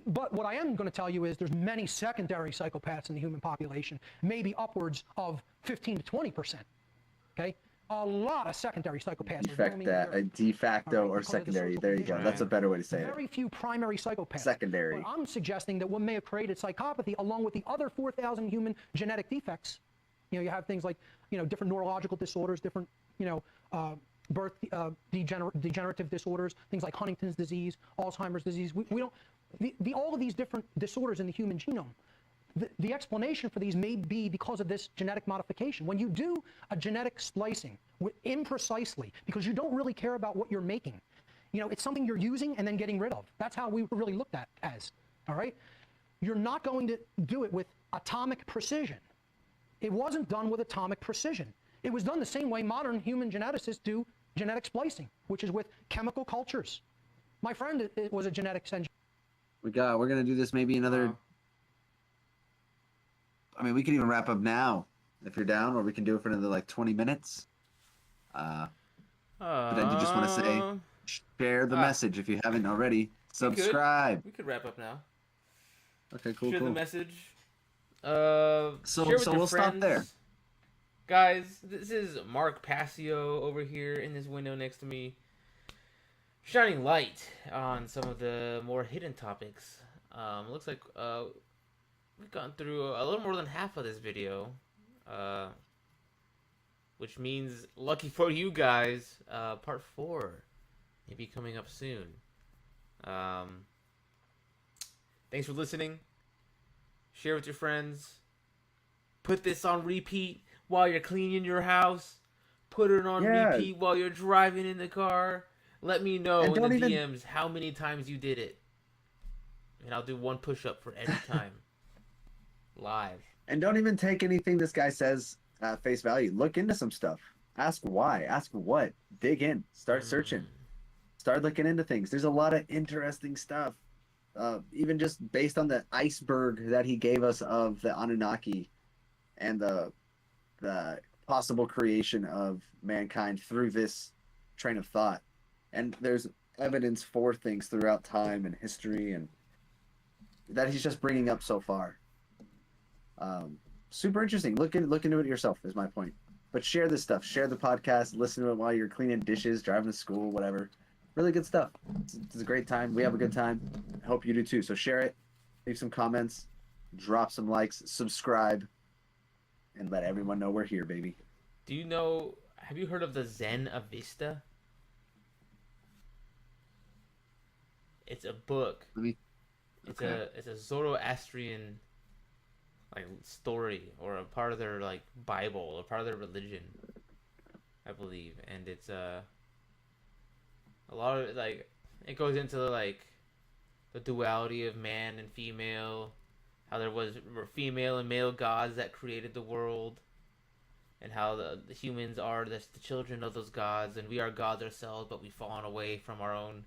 But what I am going to tell you is there's many secondary psychopaths in the human population, maybe upwards of 15 to 20%. Okay? A lot of secondary psychopaths. De facto or because of the secondary. social There you go. condition. That's a better way to say it. Very few primary psychopaths. Secondary. But I'm suggesting that what may have created psychopathy, along with the other 4,000 human genetic defects, you have things like, different neurological disorders, different, birth degenerative disorders, things like Huntington's disease, Alzheimer's disease. We don't, all of these different disorders in the human genome, the explanation for these may be because of this genetic modification. When you do a genetic splicing imprecisely, because you don't really care about what you're making, it's something you're using and then getting rid of. That's how we were really looked at as, all right? You're not going to do it with atomic precision. It wasn't done with atomic precision. It was done the same way modern human geneticists do genetic splicing, which is with chemical cultures. My friend was a genetics engineer. We're gonna do this maybe another. Wow. I mean, we could even wrap up now if you're down, or we can do it for another like 20 minutes. But then you just want to say, share the message if you haven't already. Subscribe. We could wrap up now. Okay, cool, Share cool. the message. So share with your we'll stop friends. there. Guys, this is Mark Passio over here in this window next to me, shining light on some of the more hidden topics. Looks like we've gone through a little more than half of this video, which means, lucky for you guys, part 4 may be coming up soon. Thanks for listening. Share with your friends. Put this on repeat while you're cleaning your house. Put it on repeat while you're driving in the car. Let me know in the DMs how many times you did it. And I'll do one push-up for every time. Live. And don't even take anything this guy says at face value. Look into some stuff. Ask why. Ask what. Dig in. Start searching. Start looking into things. There's a lot of interesting stuff. Even just based on the iceberg that he gave us of the Anunnaki and the possible creation of mankind through this train of thought. And there's evidence for things throughout time and history and that he's just bringing up so far. Super interesting. Look into it yourself is my point. But share this stuff. Share the podcast. Listen to it while you're cleaning dishes, driving to school, whatever. Really good stuff. It's a great time. We have a good time. I hope you do too. So share it. Leave some comments. Drop some likes. Subscribe. And let everyone know we're here, baby. Do you know? Have you heard of the Zen Avista? It's a book. It's a Zoroastrian like story or a part of their like Bible or part of their religion, I believe, and it's a lot of like it goes into like the duality of man and female, how there were female and male gods that created the world, and how the humans are the children of those gods, and we are gods ourselves, but we've fallen away from our own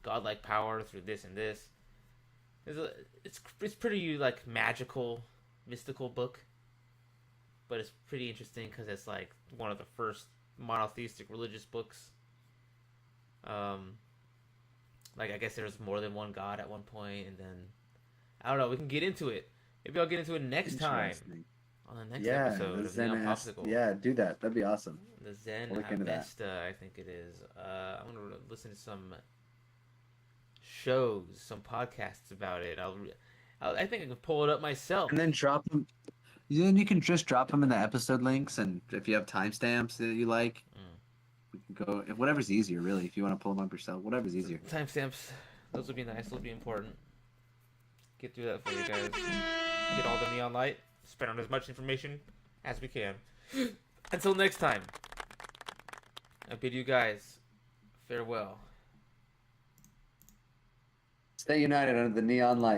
godlike power through this and this. It's pretty like magical, mystical book, but it's pretty interesting because it's like one of the first monotheistic religious books. Like I guess there's more than one god at one point, and then I don't know. We can get into it. Maybe I'll get into it next time on the next episode of Neon Popsicle. Yeah, do that. That'd be awesome. The Zen Avesta, I think it is. I'm gonna listen to some shows, some podcasts about it. I think I can pull it up myself. And then drop them. Then you can just drop them in the episode links, and if you have timestamps that you like, we can go. Whatever's easier, really. If you want to pull them up yourself, whatever's easier. Timestamps, those would be nice. Those would be important. Get through that for you guys. Get all the neon light. Spend on as much information as we can. Until next time, I bid you guys farewell. Stay united under the neon light.